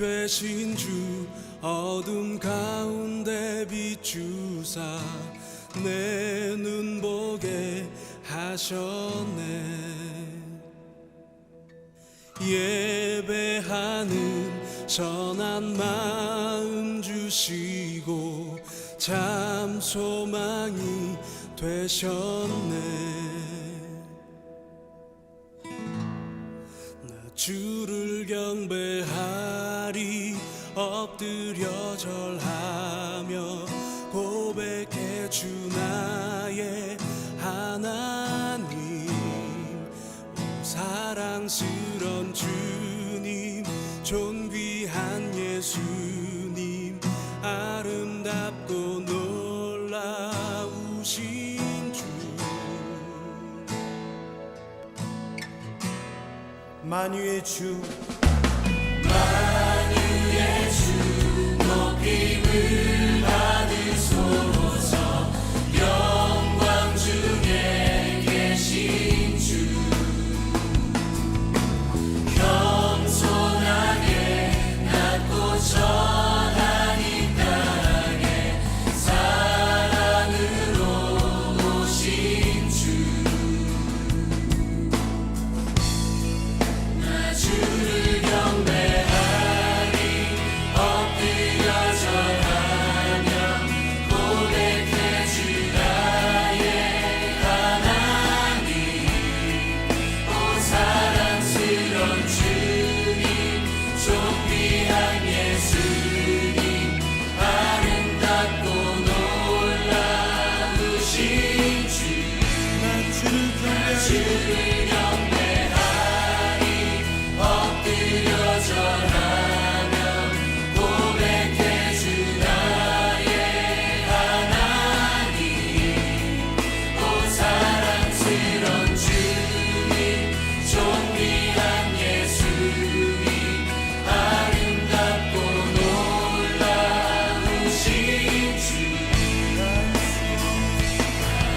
되신 주 어둠 가운데 비추사 내 눈 보게 하셨네. 예배하는 선한 마음 주시고 참 소망이 되셨네. 나 주를 경배하리 엎드려 절하며 고백해 주 나의 하나님. 오 사랑스런 주님 존귀한 예수님 아름답고 놀라우신 주. 만유의 주 만유의 주 높임을 받으소서. 영광 중에 계신 주 겸손하게 낮고 천한 이 땅에 사랑으로 오신 주. 나 주를 경배하리 엎드려 절하며 고백해 주 나의 하나님. 오 사랑스런 주님 존귀한 예수님 아름답고 놀라우신 주. 나 주를 경배하리 엎드려 절하며 고백해 주 나의 하나님. 오 사랑스런 주님 존귀한 예수님 아름답고 놀라우신 주.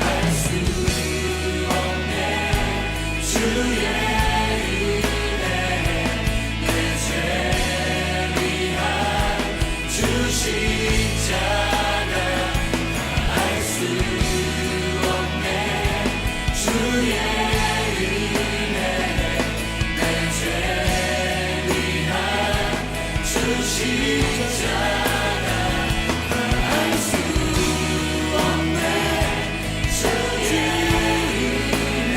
알 수 없네 주의 십자가. 알 수 없네 주의 은혜 내 죄 위한 주 십자가. 알 수 없네 주의 은혜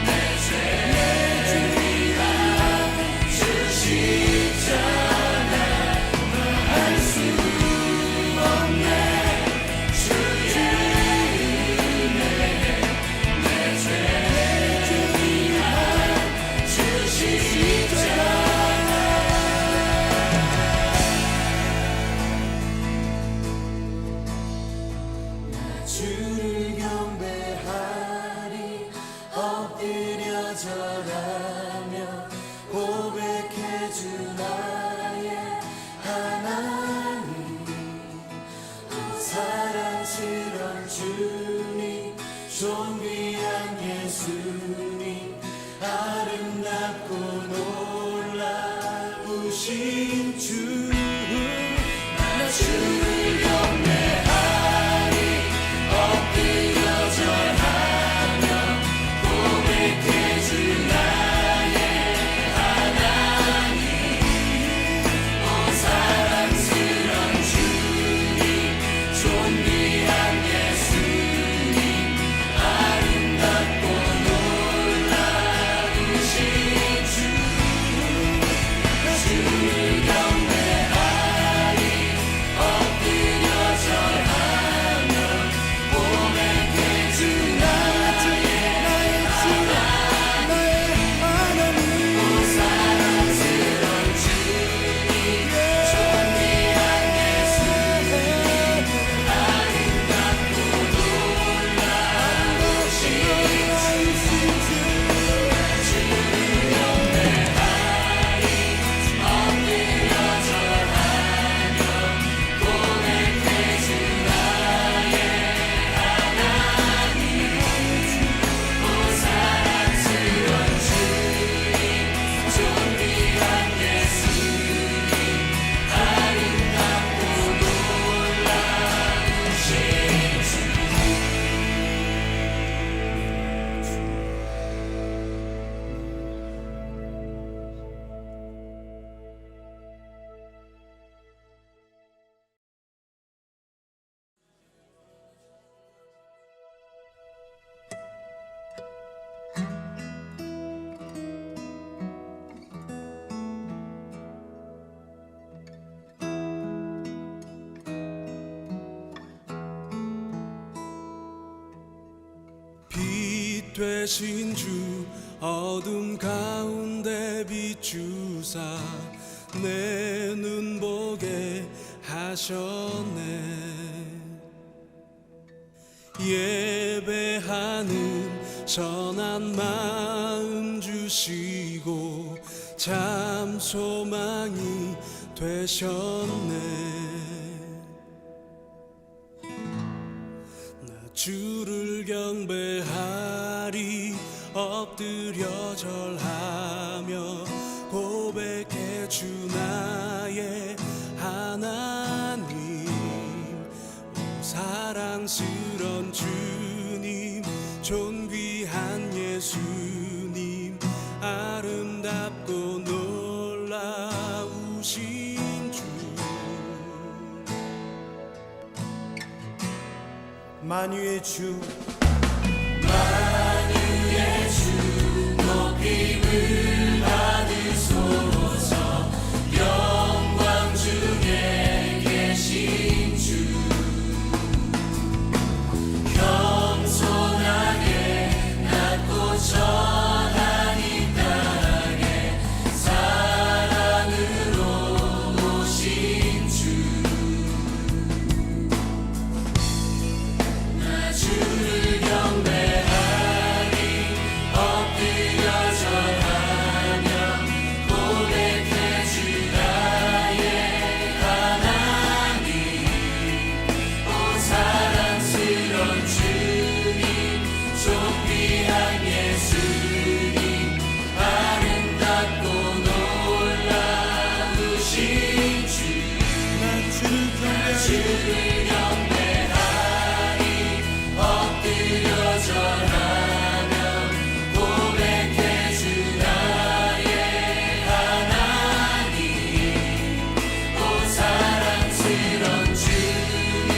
내 죄 위한 주 십자가. 알 수 없네 주의 은혜 내 죄 위한 주 십자가. 나 주를 경배하리 엎드려 절하며 고백해 주 나의 하나님. 오 사랑스런 주님 존귀한 예수님 아름답고 놀라우신 주. 나 주를 경배하리 엎드려 절하며 고백해 주 나의 하나님. 오 사랑스런 주님 존귀한 예수님 아름답고 놀라우신 주. 주를 경배하리 엎드려 절하며 고백해 주 나의 하나님. 오 되신 주 어둠 가운데 비추사 내 눈 보게 하셨네. 예배하는 선한 마음 주시고 참 소망이 되셨네. 나 주를 경배하리 엎드려 절하며 고백해 주 나의 하나님. 오 사랑스런 주님 존귀한 예수님 아름답고 놀라우신 주. 만유의 주 만유의 주 높임을 받으소서. 영광 중에 계신 주 겸손하게 낮고 천한 이 땅에 사랑으로 오신 주. 나 주를 경배하리 엎드려 절하며 고백해 주 나의 하나님. 오 사랑스런 주님 존귀한 예수님 아름답고 놀라우신 주. 난 주를 경배하리 엎드려 절하며 고백해 주 나의 하나님. 오 사랑스런 주님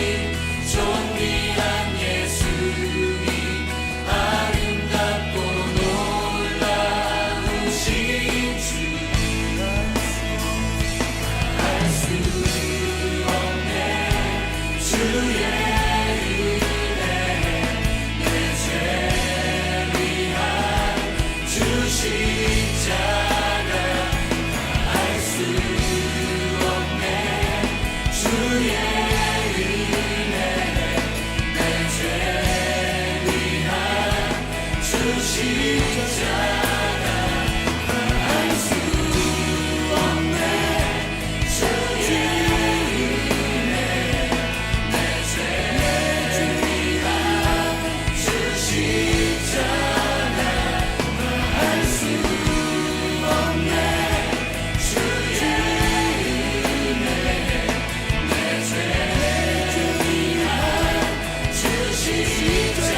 존귀한 예수님 아름답고 놀라우신 주. 알 수 없네 주의 은혜 내 죄 위한 주 십자가. 알 수 없네 주의 은혜 내 죄 위한 주 십자가. 알 수 없네 주의 은혜 내 죄 위한 주 십자가. 알 수 없네 주의 은혜 내 죄 위한 주 십자가.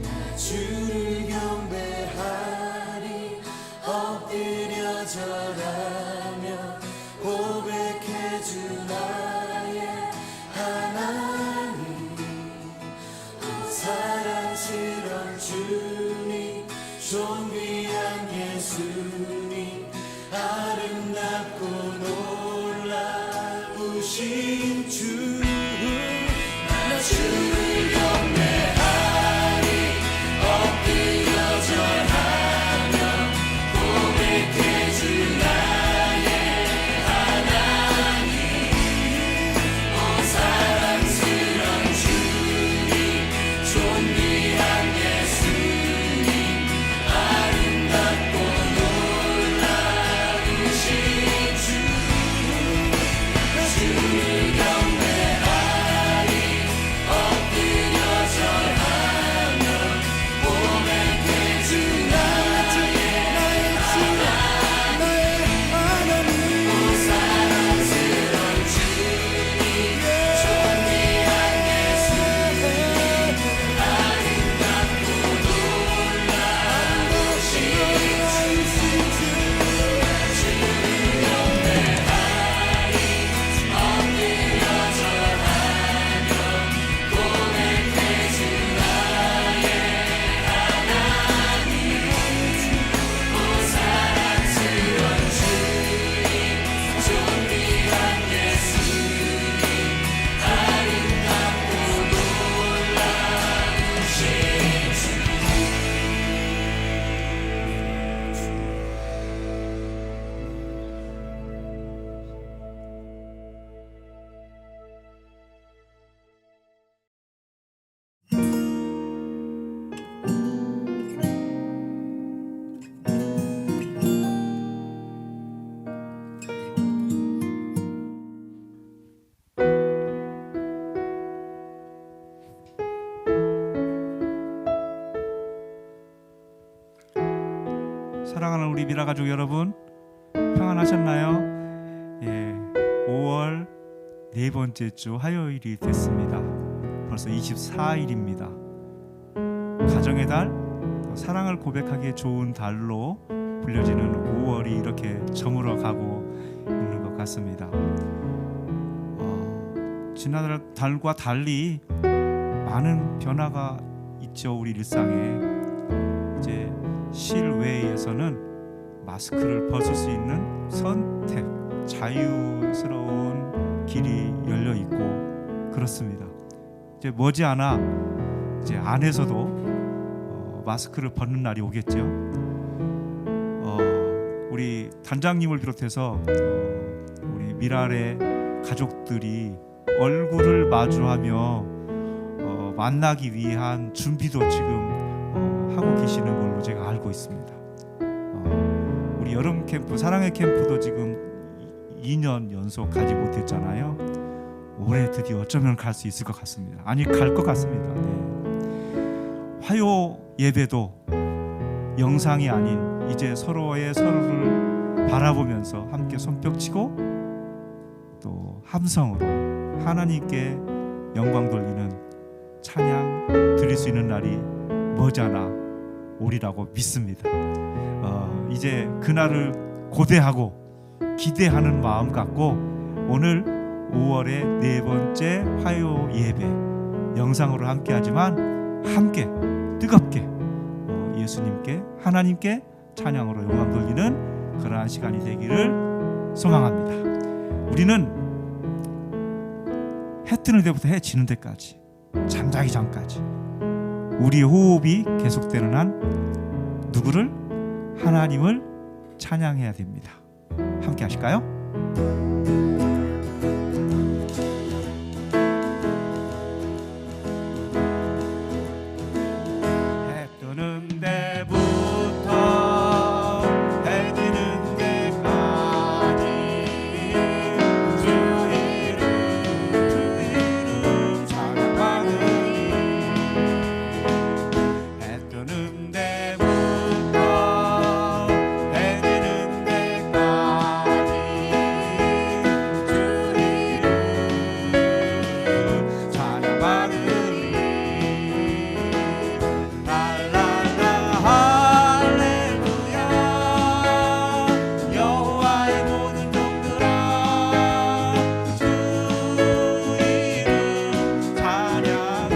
나 주를 경배하리 엎드려 절하며 고백해 주 나의 하나님. 오 사랑스런 주님 존귀한 예수님 아름답고 놀라우신 주. 나 주를 경배하리 엎드려 절하며 고백해 주 나의 하나님. 오 사랑스런 주님 존귀한 예수님 아름답고 놀라우신 주. 나 주를 경배하리 엎드려 사랑하는 우리 미라 가족 여러분, 평안하셨나요? 예, 5월 네 번째 주 화요일이 됐습니다. 벌써 24일입니다. 가정의 달, 사랑을 고백하기에 좋은 달로 불려지는 5월이 이렇게 저물어 가고 있는 것 같습니다. 지난 달과 달리 많은 변화가 있죠. 우리 일상에 이제 실외에서는 마스크를 벗을 수 있는 선택, 자유스러운 길이 열려 있고 그렇습니다. 이제 머지않아 이제 안에서도 마스크를 벗는 날이 오겠죠. 우리 단장님을 비롯해서 우리 미랄의 가족들이 얼굴을 마주하며 만나기 위한 준비도 지금 하고 계시는 걸로 제가 알고 있습니다. 우리 여름 캠프, 사랑의 캠프도 지금 2년 연속 가지 못했잖아요. 올해 드디어 어쩌면 갈 수 있을 것 같습니다. 아니, 갈 것 같습니다. 네. 화요 예배도 영상이 아닌 이제 서로의 서로를 바라보면서 함께 손뼉치고 또 함성으로 하나님께 영광 돌리는 찬양 드릴 수 있는 날이 머지않아 오리라고 믿습니다. 이제 그날을 고대하고 기대하는 마음 갖고 오늘 5월의 네 번째 화요 예배 영상으로 함께하지만 함께 뜨겁게 예수님께, 하나님께 찬양으로 영광 돌리는 그러한 시간이 되기를 소망합니다. 우리는 해 뜨는 데부터 해 지는 데까지, 잠자기 전까지 우리 호흡이 계속되는 한 누구를? 하나님을 찬양해야 됩니다. 함께 하실까요? 해 뜨는 데부터 해 지는 데까지 주 이름 찬양받으리. 해 뜨는 데부터 해 지는 데까지 주 이름 찬양받으리. 랄랄라 할렐루야. 여호와의 모든 종들아 주 이름 찬양해.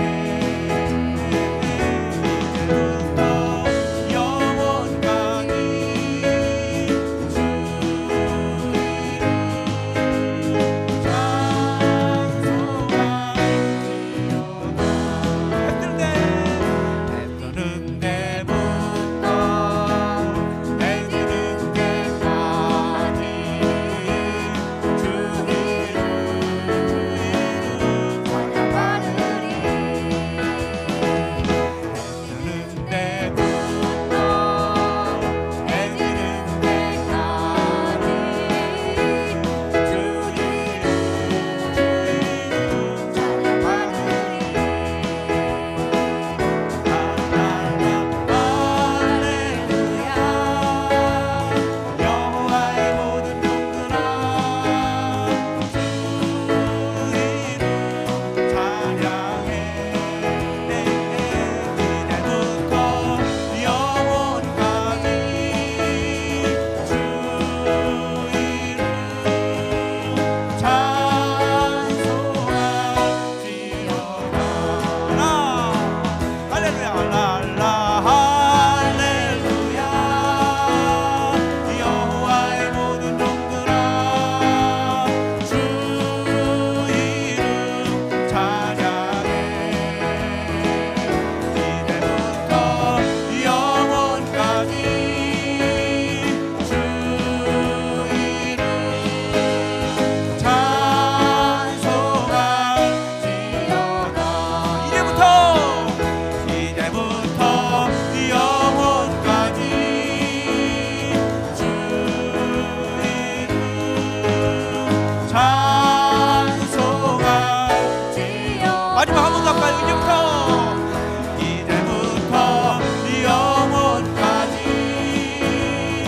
이제부터 영원까지 주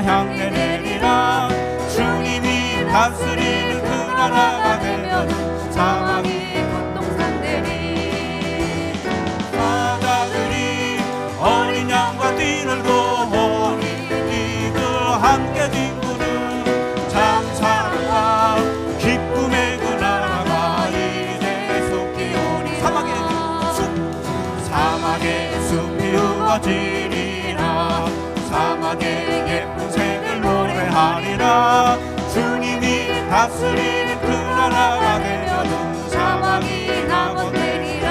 향해 내리라. 주님이 다스리는 그 나라가 되면 사망이 고통상되리. 사자들이 어린 양과 뛰놀고 어린이들 함께 뒹구는 장사랑과 기쁨의 그 나라가 이제 속히 오리. 사막의 숲이 우거지리라. 사막의 예쁜 새들 노래하리라. 주님이 다스리는 그 나라가 되면은 사막이 낙원되리라.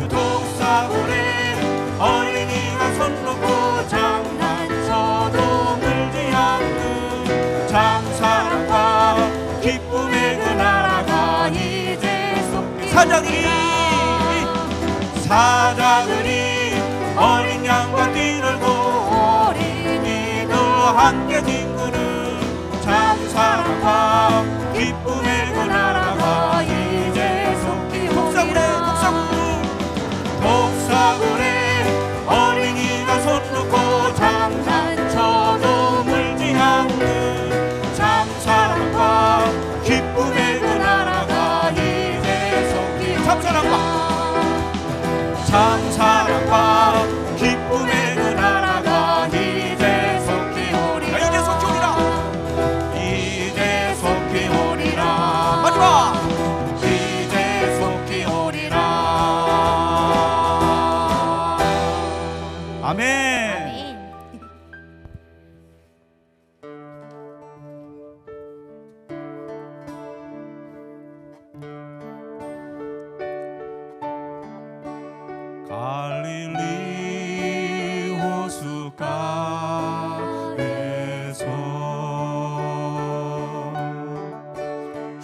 독사굴에 어린이가 손 놓고 장난쳐도 물지 않는 장사랑과 기쁨의 그 나라가 이제 속히 사자들이 어린 양과 뛰놀고 어린이도 함께 뒹구는 장사랑과 기쁨의 그 나라가 이제 속히 독사굴에 어린이가 손 놓고 장난쳐도 물지 않는 장사랑과 기쁨의 그 나라가 이제 속히 장사랑과 기쁨의 그 나라가 이제 속히 오리라. 이제 속히 오리라. 마지막 이제 속히 오리라. 아멘. 갈릴리 호숫가에서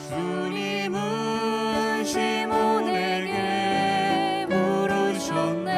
주님은 시몬에게 물으셨네.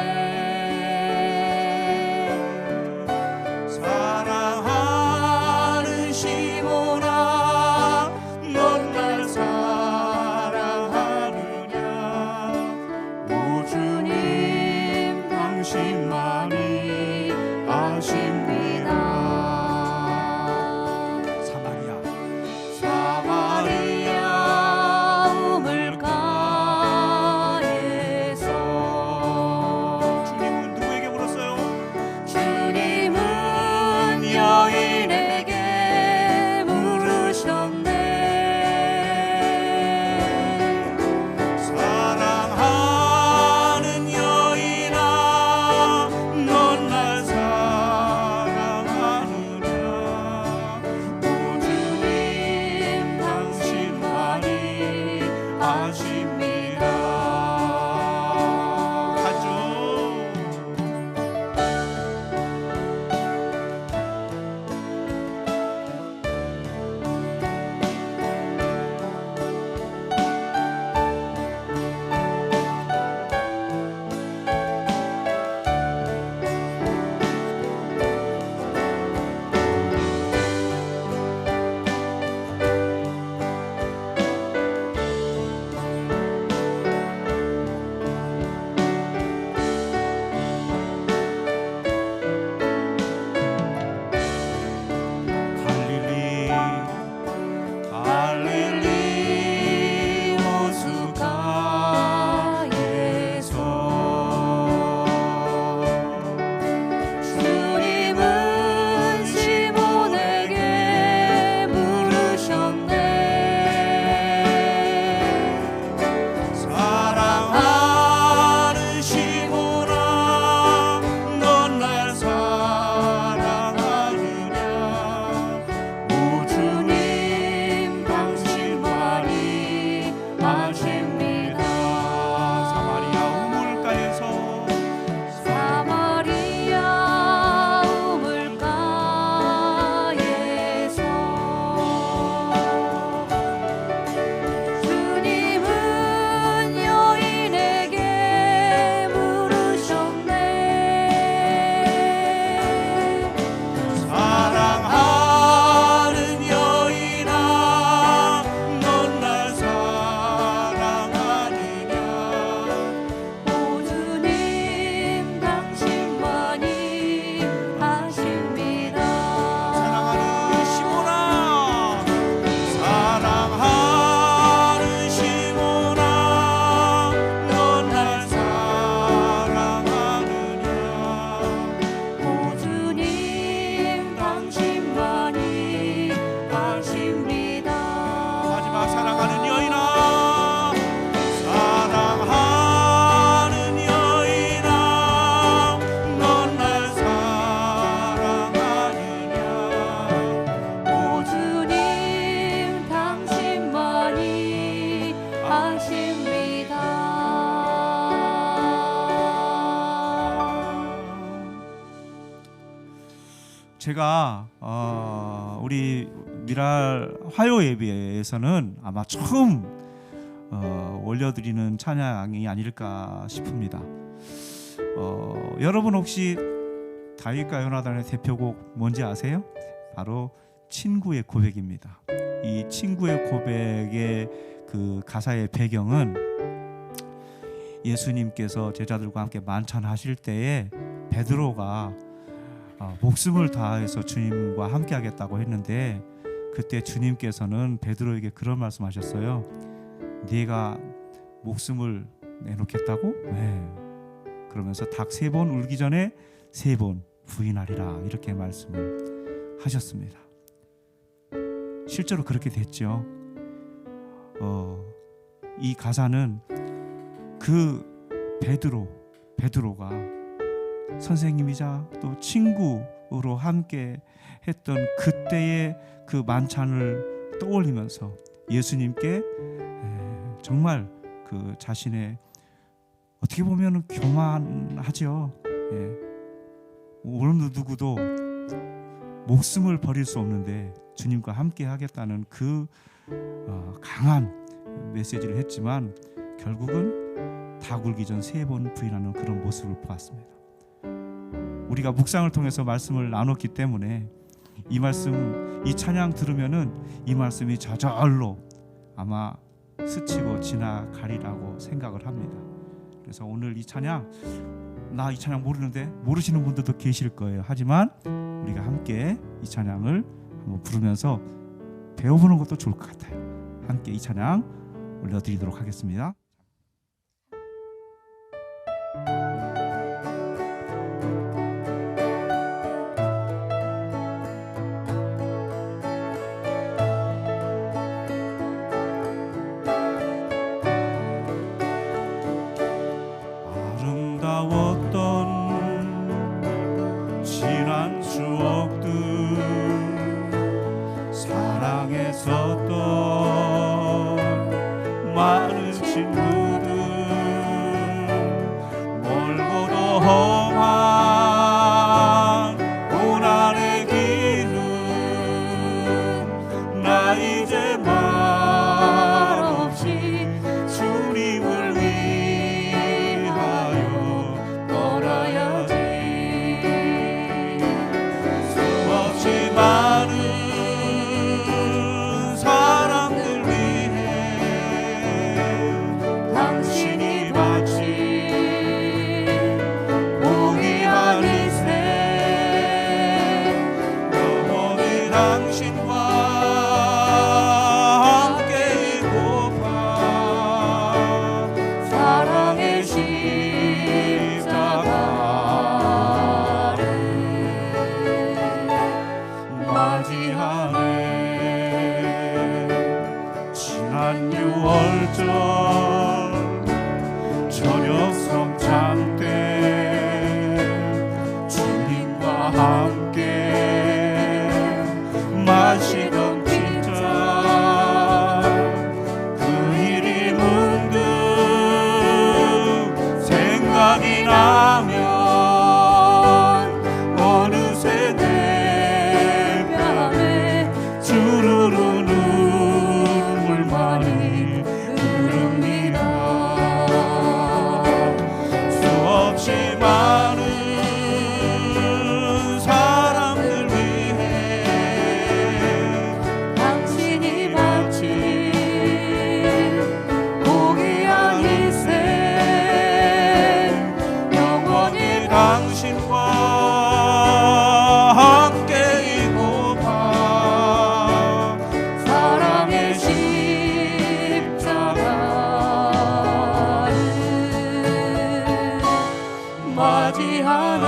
제가 우리 미랄 화요 예배에서는 아마 처음 올려드리는 찬양이 아닐까 싶습니다. 여러분 혹시 다윗과 요나단의 대표곡 뭔지 아세요? 바로 친구의 고백입니다. 이 친구의 고백의 그 가사의 배경은 예수님께서 제자들과 함께 만찬하실 때에 베드로가 목숨을 다해서 주님과 함께 하겠다고 했는데, 그때 주님께서는 베드로에게 그런 말씀하셨어요. 네가 목숨을 내놓겠다고? 네. 그러면서 닭 3번 울기 전에 3번 부인하리라, 이렇게 말씀을 하셨습니다. 실제로 그렇게 됐죠. 이 가사는 그 베드로가 선생님이자 또 친구로 함께 했던 그때의 그 만찬을 떠올리면서 예수님께 정말 그 자신의 어떻게 보면 교만하죠. 어느 누구도 목숨을 버릴 수 없는데 주님과 함께 하겠다는 그 강한 메시지를 했지만 결국은 닭 울기 전 3번 부인하는 그런 모습을 보았습니다. 우리가 묵상을 통해서 말씀을 나눴기 때문에 이 말씀, 이 찬양 들으면은 이 말씀이 저절로 아마 스치고 지나가리라고 생각을 합니다. 그래서 오늘 이 찬양, 나 이 찬양 모르는데, 모르시는 분들도 계실 거예요. 하지만 우리가 함께 이 찬양을 한번 부르면서 배워보는 것도 좋을 것 같아요. 함께 이 찬양 올려드리도록 하겠습니다. 아름다웠던 지난 추억들, 사랑했었던 많은 친구들, 멀고도 험한 고난의 길은 나 이제 말없이 주님을 위하여 떠나야지. 수없이 많은 사람들 위해 당신이 마치 포기한 인생, 영원히 당신과 함께 있고파 사랑의 십자가를 맞이하네. 지난 6월절 저녁 성찬 때 주님과 함께 마시던 빗잔, 그 일이 문득 생각이 나면 어느새 내 뺨에 주르르 눈물만이 흐릅니다. 수없이 많은 사람들 위해 당신이 마치 포기한 인생, 영원히 당신과 함께 있고파 사랑의 십자가를 맞이하네.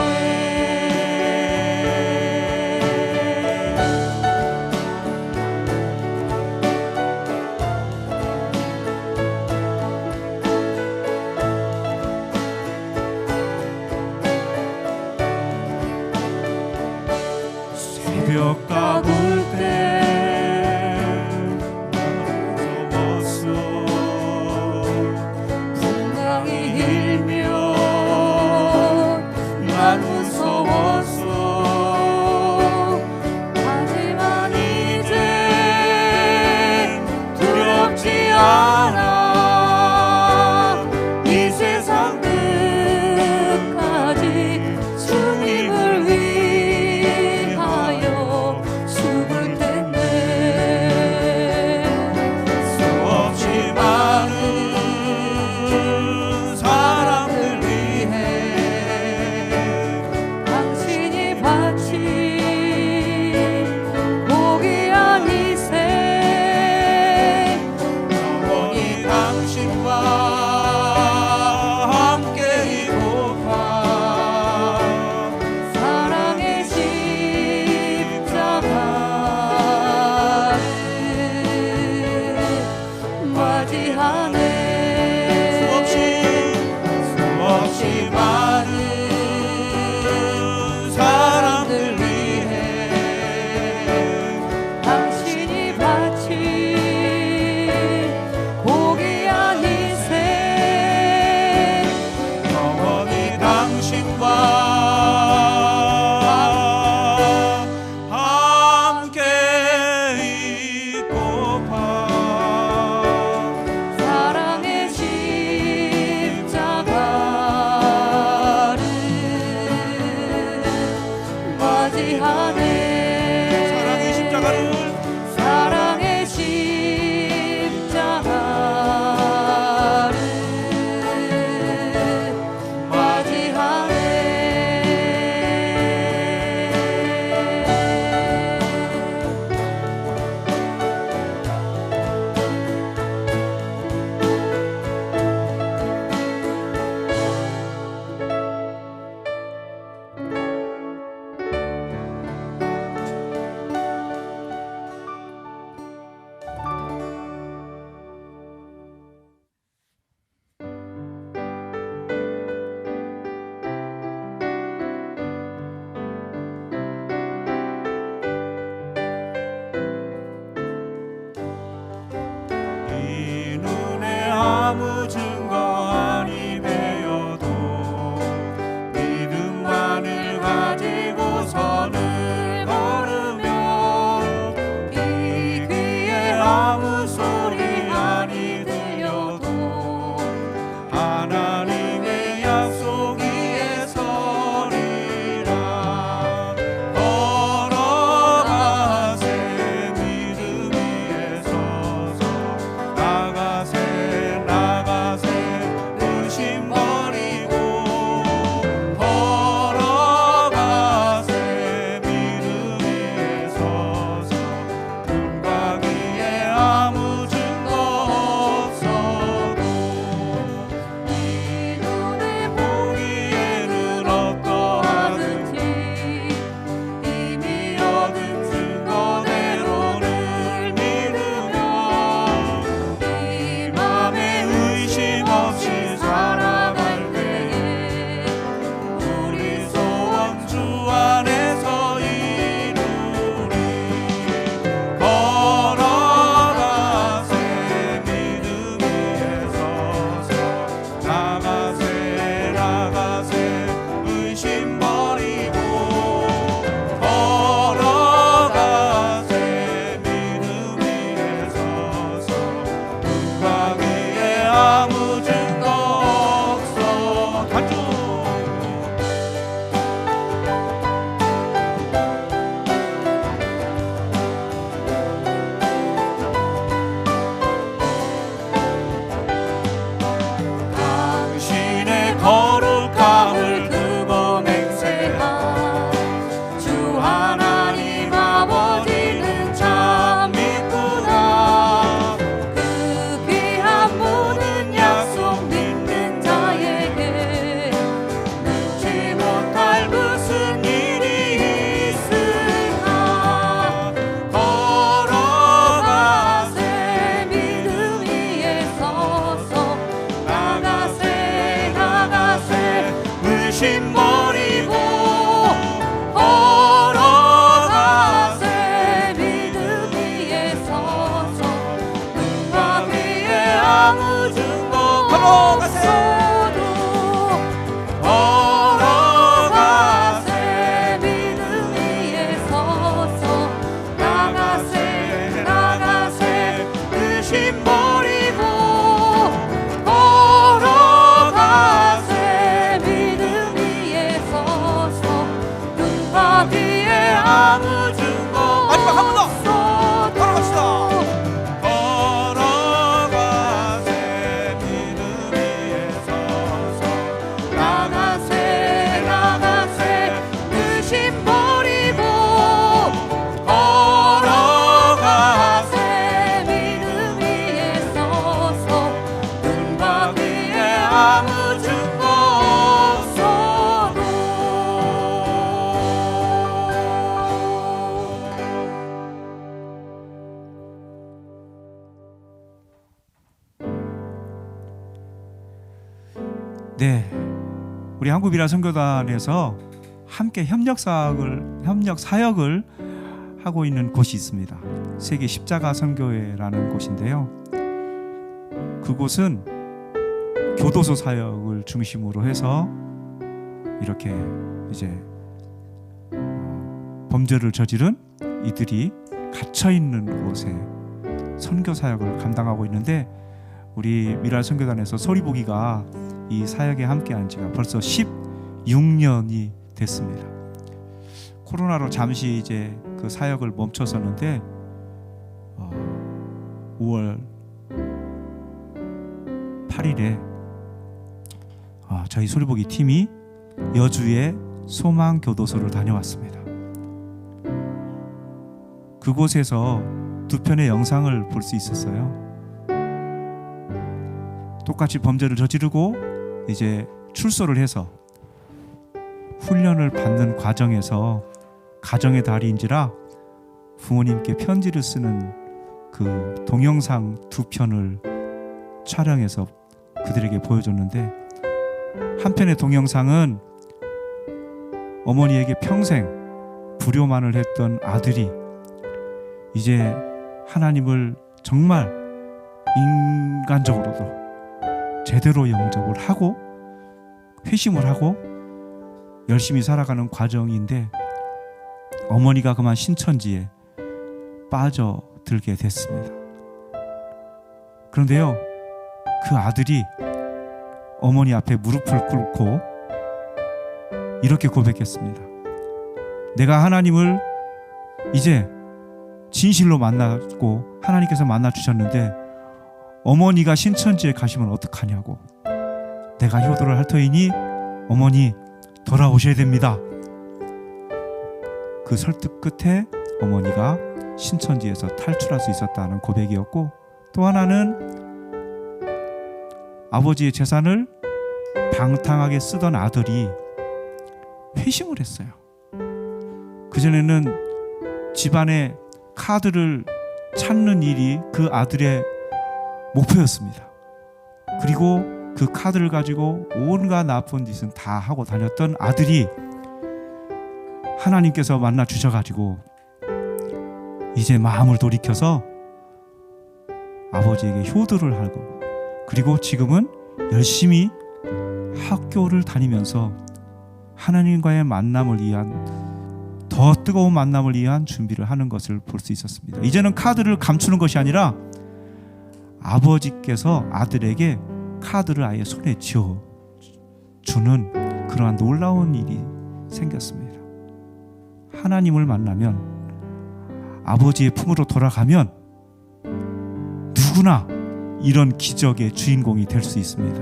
새벽 가볼 때 무서웠어. 풍랑이 일면 난 무서웠어. 맞이하네 사랑의 십자가를 사랑의 십자가를 맞이하네 이 눈에 아무 증거 아니 되어도 믿음만을 가지고 선을 걸으며 이 귀에 아무 소리 아니 들려도 하나님의 약속 위에 서리라 걸어가세 믿음 위에 서서 나가세 나가세 의심 버리고 걸어가세 믿음 위에 서서 눈과 귀에 아무 증거 없어도 이 눈에 보기에는 어떠하든지 이미 얻은 증거대로를 믿으며 이 맘에 의심 없이 살아갈 때에 우리 소원 주 안에서 이루리 걸어가세 믿음 위에 서서 나가세 나가세 의심 버리고 걸어가세 믿음 위에 서서 눈과 귀에 아무 증거 없어 간주 당신의 거룩함을 두고 맹세하 주 하나님 아버지는 참 믿구나 그 귀한 모든 약속 믿는 자에게 능치 못할 무슨 일이 있으나 걸어가세 믿음 위에 서서 나가세 나가세 의심 버리고 걸어가세 믿음 위에 서서 눈과 귀에 아무 증거 없어도 걸어가세 믿음 위에 서서 나가세 나가세 의심 버리고 걸어가세 믿음 위에 서서 눈과 귀에 아무 증거 마지막 한 번 더. 없어도 걸어갑시다. 걸어가세 믿음 위에 서서 나가세 나가세 의심 버리고 걸어가세 믿음 위에 서서 눈과 귀에 아무 증거 없어도 네, 우리 한국미라 선교단에서 함께 협력 사역을 하고 있는 곳이 있습니다. 세계 십자가 선교회라는 곳인데요. 그곳은 교도소 사역을 중심으로 해서 이렇게 이제 범죄를 저지른 이들이 갇혀 있는 곳에 선교 사역을 감당하고 있는데, 우리 미랄 선교단에서 소리보기가 이 사역에 함께한 지가 벌써 16년이 됐습니다. 코로나로 잠시 이제 그 사역을 멈췄었는데 5월 8일에 저희 소리보기 팀이 여주의 소망교도소를 다녀왔습니다. 그곳에서 두 편의 영상을 볼 수 있었어요. 똑같이 범죄를 저지르고 이제 출소를 해서 훈련을 받는 과정에서 가정의 달인지라 부모님께 편지를 쓰는 그 동영상 두 편을 촬영해서 그들에게 보여줬는데, 한편의 동영상은 어머니에게 평생 불효만을 했던 아들이 이제 하나님을 정말 인간적으로도 제대로 영접을 하고 회심을 하고 열심히 살아가는 과정인데, 어머니가 그만 신천지에 빠져들게 됐습니다. 그런데요, 그 아들이 어머니 앞에 무릎을 꿇고 이렇게 고백했습니다. 내가 하나님을 이제 진실로 만났고 하나님께서 만나 주셨는데 어머니가 신천지에 가시면 어떡하냐고. 내가 효도를 할 터이니 어머니 돌아오셔야 됩니다. 그 설득 끝에 어머니가 신천지에서 탈출할 수 있었다는 고백이었고, 또 하나는 아버지의 재산을 방탕하게 쓰던 아들이 회심을 했어요. 그전에는 집안에 카드를 찾는 일이 그 아들의 목표였습니다. 그리고 그 카드를 가지고 온갖 나쁜 짓은 다 하고 다녔던 아들이 하나님께서 만나 주셔가지고 이제 마음을 돌이켜서 아버지에게 효도를 하고, 그리고 지금은 열심히 학교를 다니면서 하나님과의 만남을 위한, 더 뜨거운 만남을 위한 준비를 하는 것을 볼 수 있었습니다. 이제는 카드를 감추는 것이 아니라 아버지께서 아들에게 카드를 아예 손에 쥐어 주는 그러한 놀라운 일이 생겼습니다. 하나님을 만나면, 아버지의 품으로 돌아가면 누구나 이런 기적의 주인공이 될 수 있습니다.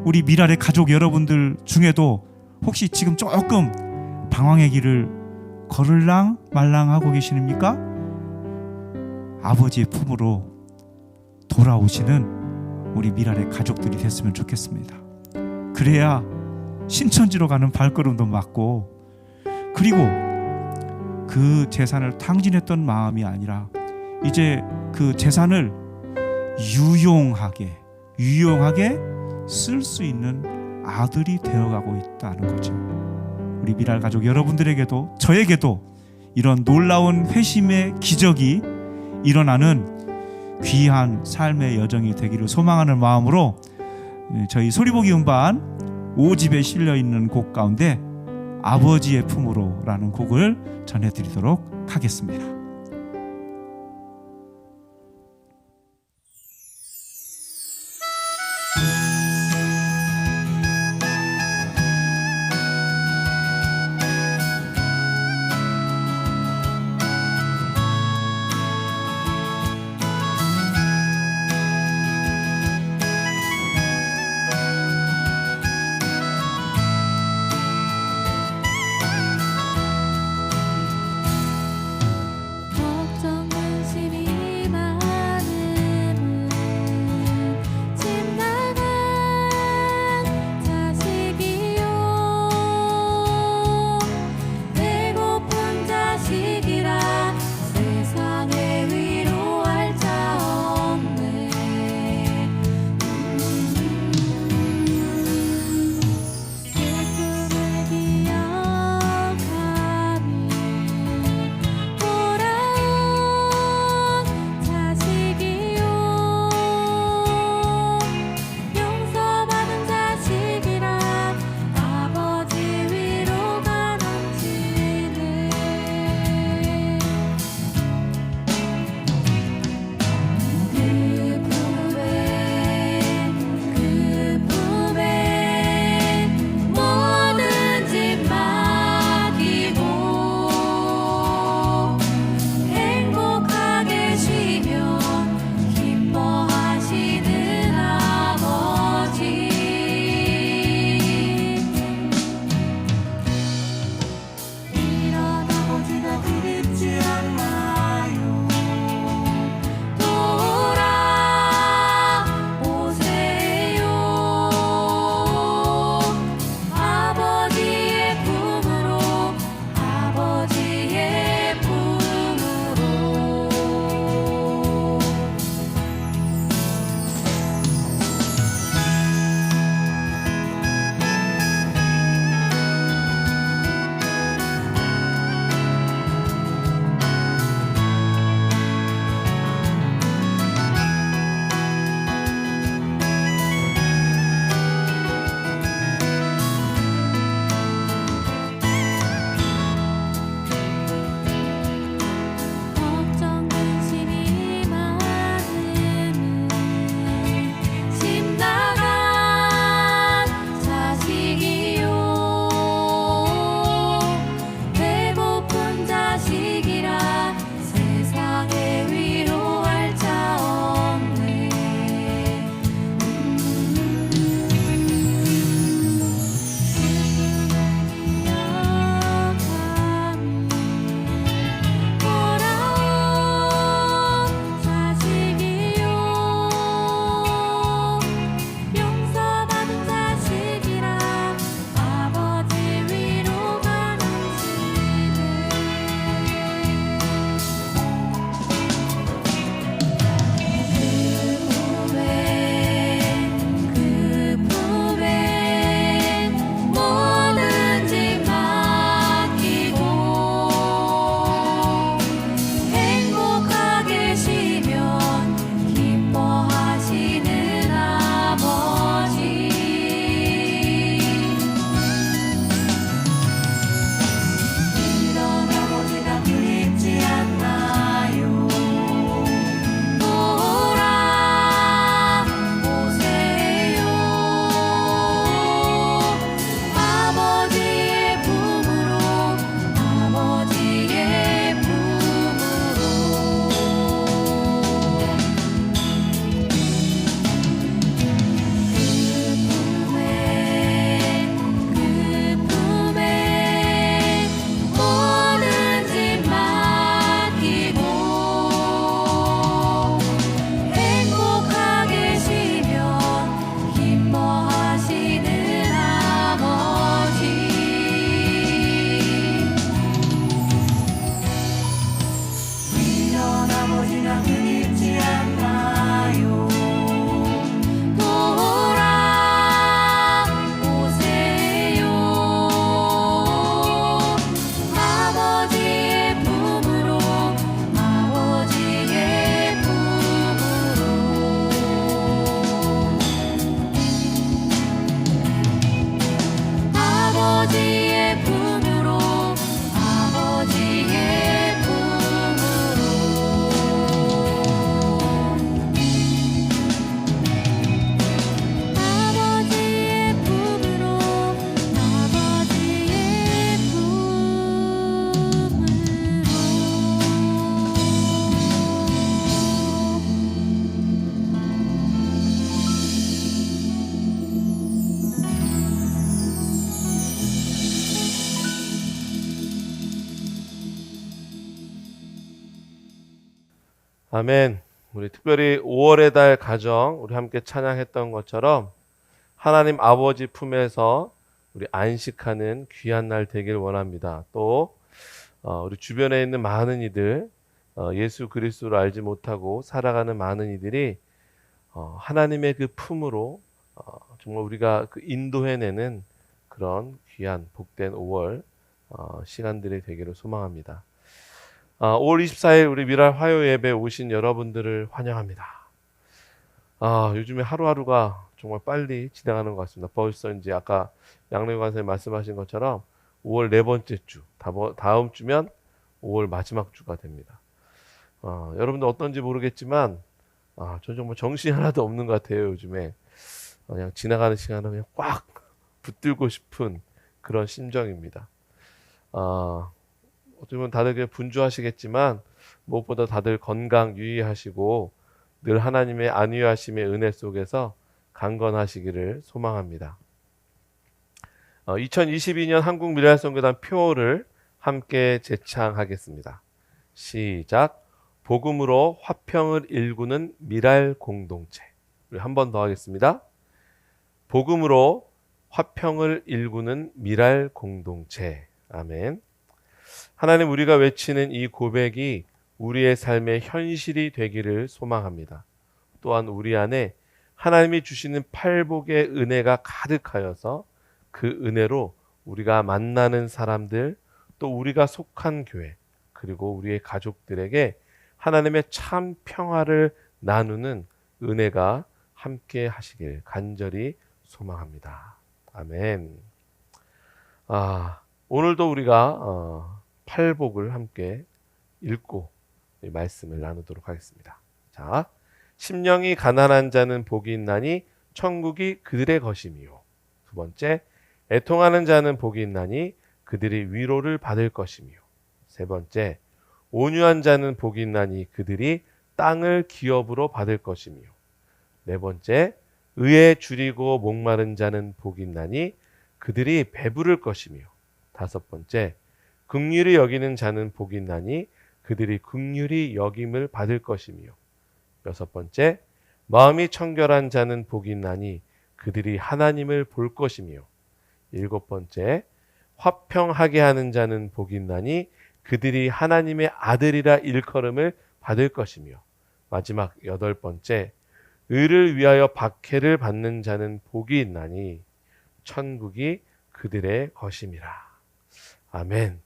우리 미랄의 가족 여러분들 중에도 혹시 지금 조금 방황의 길을 걸을랑 말랑 하고 계십니까? 아버지의 품으로 돌아오시는 우리 미랄의 가족들이 됐으면 좋겠습니다. 그래야 신천지로 가는 발걸음도 맞고, 그리고 그 재산을 탕진했던 마음이 아니라 이제 그 재산을 유용하게 쓸 수 있는 아들이 되어가고 있다는 거죠. 우리 미랄 가족 여러분들에게도 저에게도 이런 놀라운 회심의 기적이 일어나는 귀한 삶의 여정이 되기를 소망하는 마음으로 저희 소리보기 음반 5집에 실려있는 곡 가운데 아버지의 품으로 라는 곡을 전해드리도록 하겠습니다. 아멘. 우리 특별히 5월의 달 가정 우리 함께 찬양했던 것처럼 하나님 아버지 품에서 우리 안식하는 귀한 날 되길 원합니다. 또 우리 주변에 있는 많은 이들 예수 그리스도를 알지 못하고 살아가는 많은 이들이 하나님의 그 품으로 정말 우리가 그 인도해내는 그런 귀한 복된 5월 시간들이 되기를 소망합니다. 5월 24일 우리 미랄 화요 예배 오신 여러분들을 환영합니다. 요즘에 하루하루가 정말 빨리 지나가는 것 같습니다. 벌써 이제 아까 양래관 선생님 말씀하신 것처럼 5월 네 번째 주, 다음 주면 5월 마지막 주가 됩니다. 여러분들 어떤지 모르겠지만 저 정말 정신이 하나도 없는 것 같아요. 요즘에 그냥 지나가는 시간을 그냥 꽉 붙들고 싶은 그런 심정입니다. 어떻게 보면 다들 그냥 분주하시겠지만 무엇보다 다들 건강 유의하시고 늘 하나님의 안위하심의 은혜 속에서 강건하시기를 소망합니다. 2022년 한국미랄선교단 표를 함께 제창하겠습니다. 시작. 복음으로 화평을 일구는 미랄 공동체. 우리 한 번 더 하겠습니다. 복음으로 화평을 일구는 미랄 공동체. 아멘. 하나님, 우리가 외치는 이 고백이 우리의 삶의 현실이 되기를 소망합니다. 또한 우리 안에 하나님이 주시는 팔복의 은혜가 가득하여서 그 은혜로 우리가 만나는 사람들, 또 우리가 속한 교회, 그리고 우리의 가족들에게 하나님의 참 평화를 나누는 은혜가 함께 하시길 간절히 소망합니다. 아멘. 오늘도 우리가 팔복을 함께 읽고 말씀을 나누도록 하겠습니다. 자, 심령이 가난한 자는 복이 있나니 천국이 그들의 것이미요. 두 번째, 애통하는 자는 복이 있나니 그들이 위로를 받을 것이미요. 세 번째, 온유한 자는 복이 있나니 그들이 땅을 기업으로 받을 것이미요. 네 번째, 의에 줄이고 목마른 자는 복이 있나니 그들이 배부를 것이미요. 다섯 번째, 긍휼히 여기는 자는 복이 있나니 그들이 긍휼히 여김을 받을 것이미요. 여섯 번째, 마음이 청결한 자는 복이 있나니 그들이 하나님을 볼 것이미요. 일곱 번째, 화평하게 하는 자는 복이 있나니 그들이 하나님의 아들이라 일컬음을 받을 것이며, 마지막 여덟 번째, 의를 위하여 박해를 받는 자는 복이 있나니 천국이 그들의 것임이라. 아멘.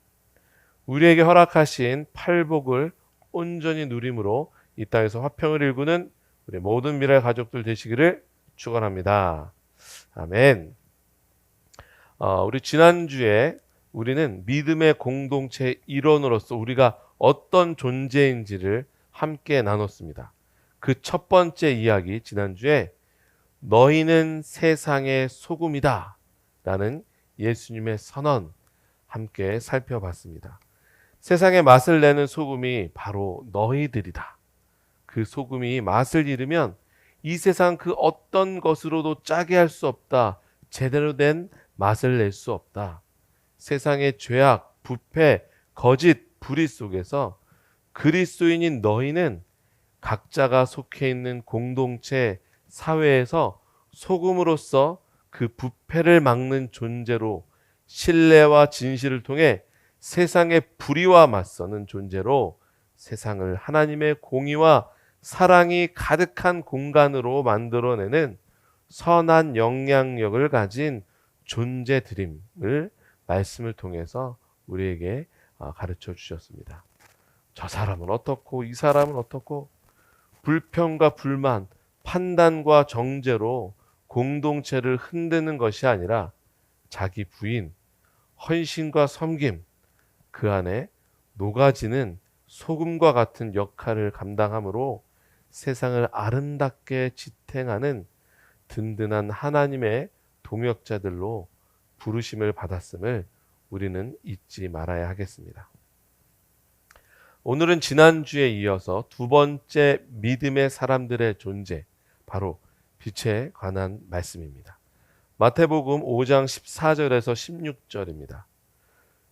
우리에게 허락하신 팔복을 온전히 누림으로 이 땅에서 화평을 일구는 우리 모든 미랄 가족들 되시기를 축원합니다. 아멘. 우리 지난주에 우리는 믿음의 공동체 일원으로서 우리가 어떤 존재인지를 함께 나눴습니다. 그 첫 번째 이야기, 지난주에 너희는 세상의 소금이다 라는 예수님의 선언 함께 살펴봤습니다. 세상에 맛을 내는 소금이 바로 너희들이다. 그 소금이 맛을 잃으면 이 세상 그 어떤 것으로도 짜게 할 수 없다. 제대로 된 맛을 낼 수 없다. 세상의 죄악, 부패, 거짓, 불의 속에서 그리스도인인 너희는 각자가 속해 있는 공동체, 사회에서 소금으로서 그 부패를 막는 존재로 신뢰와 진실을 통해 세상의 불의와 맞서는 존재로 세상을 하나님의 공의와 사랑이 가득한 공간으로 만들어내는 선한 영향력을 가진 존재들임을 말씀을 통해서 우리에게 가르쳐 주셨습니다. 저 사람은 어떻고 이 사람은 어떻고 불평과 불만, 판단과 정죄로 공동체를 흔드는 것이 아니라 자기 부인, 헌신과 섬김, 그 안에 녹아지는 소금과 같은 역할을 감당함으로 세상을 아름답게 지탱하는 든든한 하나님의 동역자들로 부르심을 받았음을 우리는 잊지 말아야 하겠습니다. 오늘은 지난주에 이어서 두 번째 믿음의 사람들의 존재, 바로 빛에 관한 말씀입니다. 마태복음 5장 14절에서 16절입니다.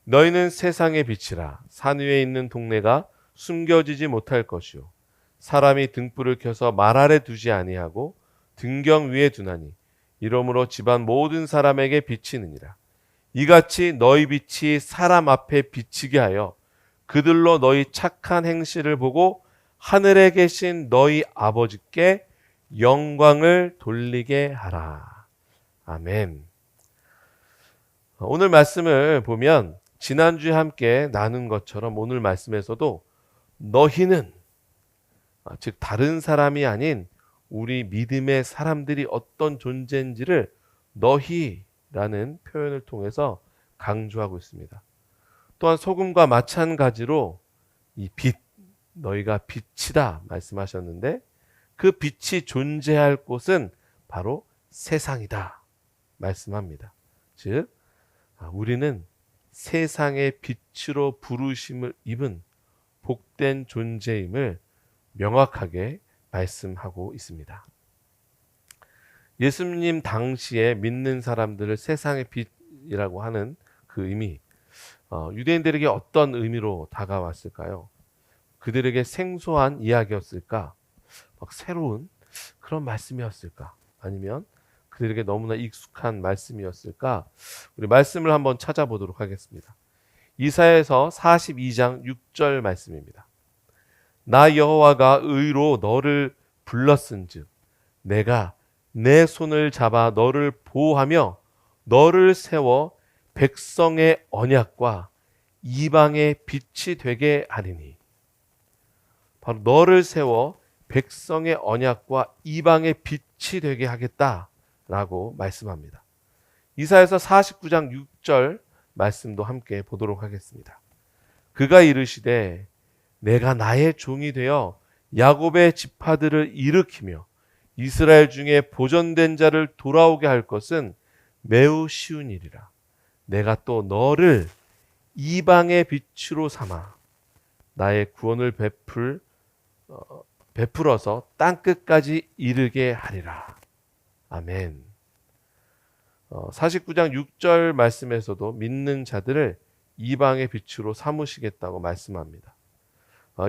너희는 세상의 빛이라. 산 위에 있는 동네가 숨겨지지 못할 것이요 사람이 등불을 켜서 말 아래 두지 아니하고 등경 위에 두나니 이러므로 집안 모든 사람에게 비치느니라. 이같이 너희 빛이 사람 앞에 비치게 하여 그들로 너희 착한 행실을 보고 하늘에 계신 너희 아버지께 영광을 돌리게 하라. 아멘. 오늘 말씀을 보면 지난주에 함께 나눈 것처럼 오늘 말씀에서도 너희는, 즉 다른 사람이 아닌 우리 믿음의 사람들이 어떤 존재인지를 너희라는 표현을 통해서 강조하고 있습니다. 또한 소금과 마찬가지로 이 빛, 너희가 빛이다 말씀하셨는데 그 빛이 존재할 곳은 바로 세상이다 말씀합니다. 즉 우리는 세상의 빛으로 부르심을 입은 복된 존재임을 명확하게 말씀하고 있습니다. 예수님 당시에 믿는 사람들을 세상의 빛이라고 하는 그 의미, 유대인들에게 어떤 의미로 다가왔을까요? 그들에게 생소한 이야기였을까? 막 새로운 그런 말씀이었을까? 아니면 그들에게 너무나 익숙한 말씀이었을까? 우리 말씀을 한번 찾아보도록 하겠습니다. 이사야에서 42장 6절 말씀입니다. 나 여호와가 의로 너를 불렀은즉 내가 내 손을 잡아 너를 보호하며 너를 세워 백성의 언약과 이방의 빛이 되게 하리니. 바로 너를 세워 백성의 언약과 이방의 빛이 되게 하겠다라고 말씀합니다. 이사야서 49장 6절 말씀도 함께 보도록 하겠습니다. 그가 이르시되 내가 나의 종이 되어 야곱의 지파들을 일으키며 이스라엘 중에 보존된 자를 돌아오게 할 것은 매우 쉬운 일이라. 내가 또 너를 이방의 빛으로 삼아 나의 구원을 베풀어서 땅끝까지 이르게 하리라. 아멘. 49장 6절 말씀에서도 믿는 자들을 이방의 빛으로 삼으시겠다고 말씀합니다.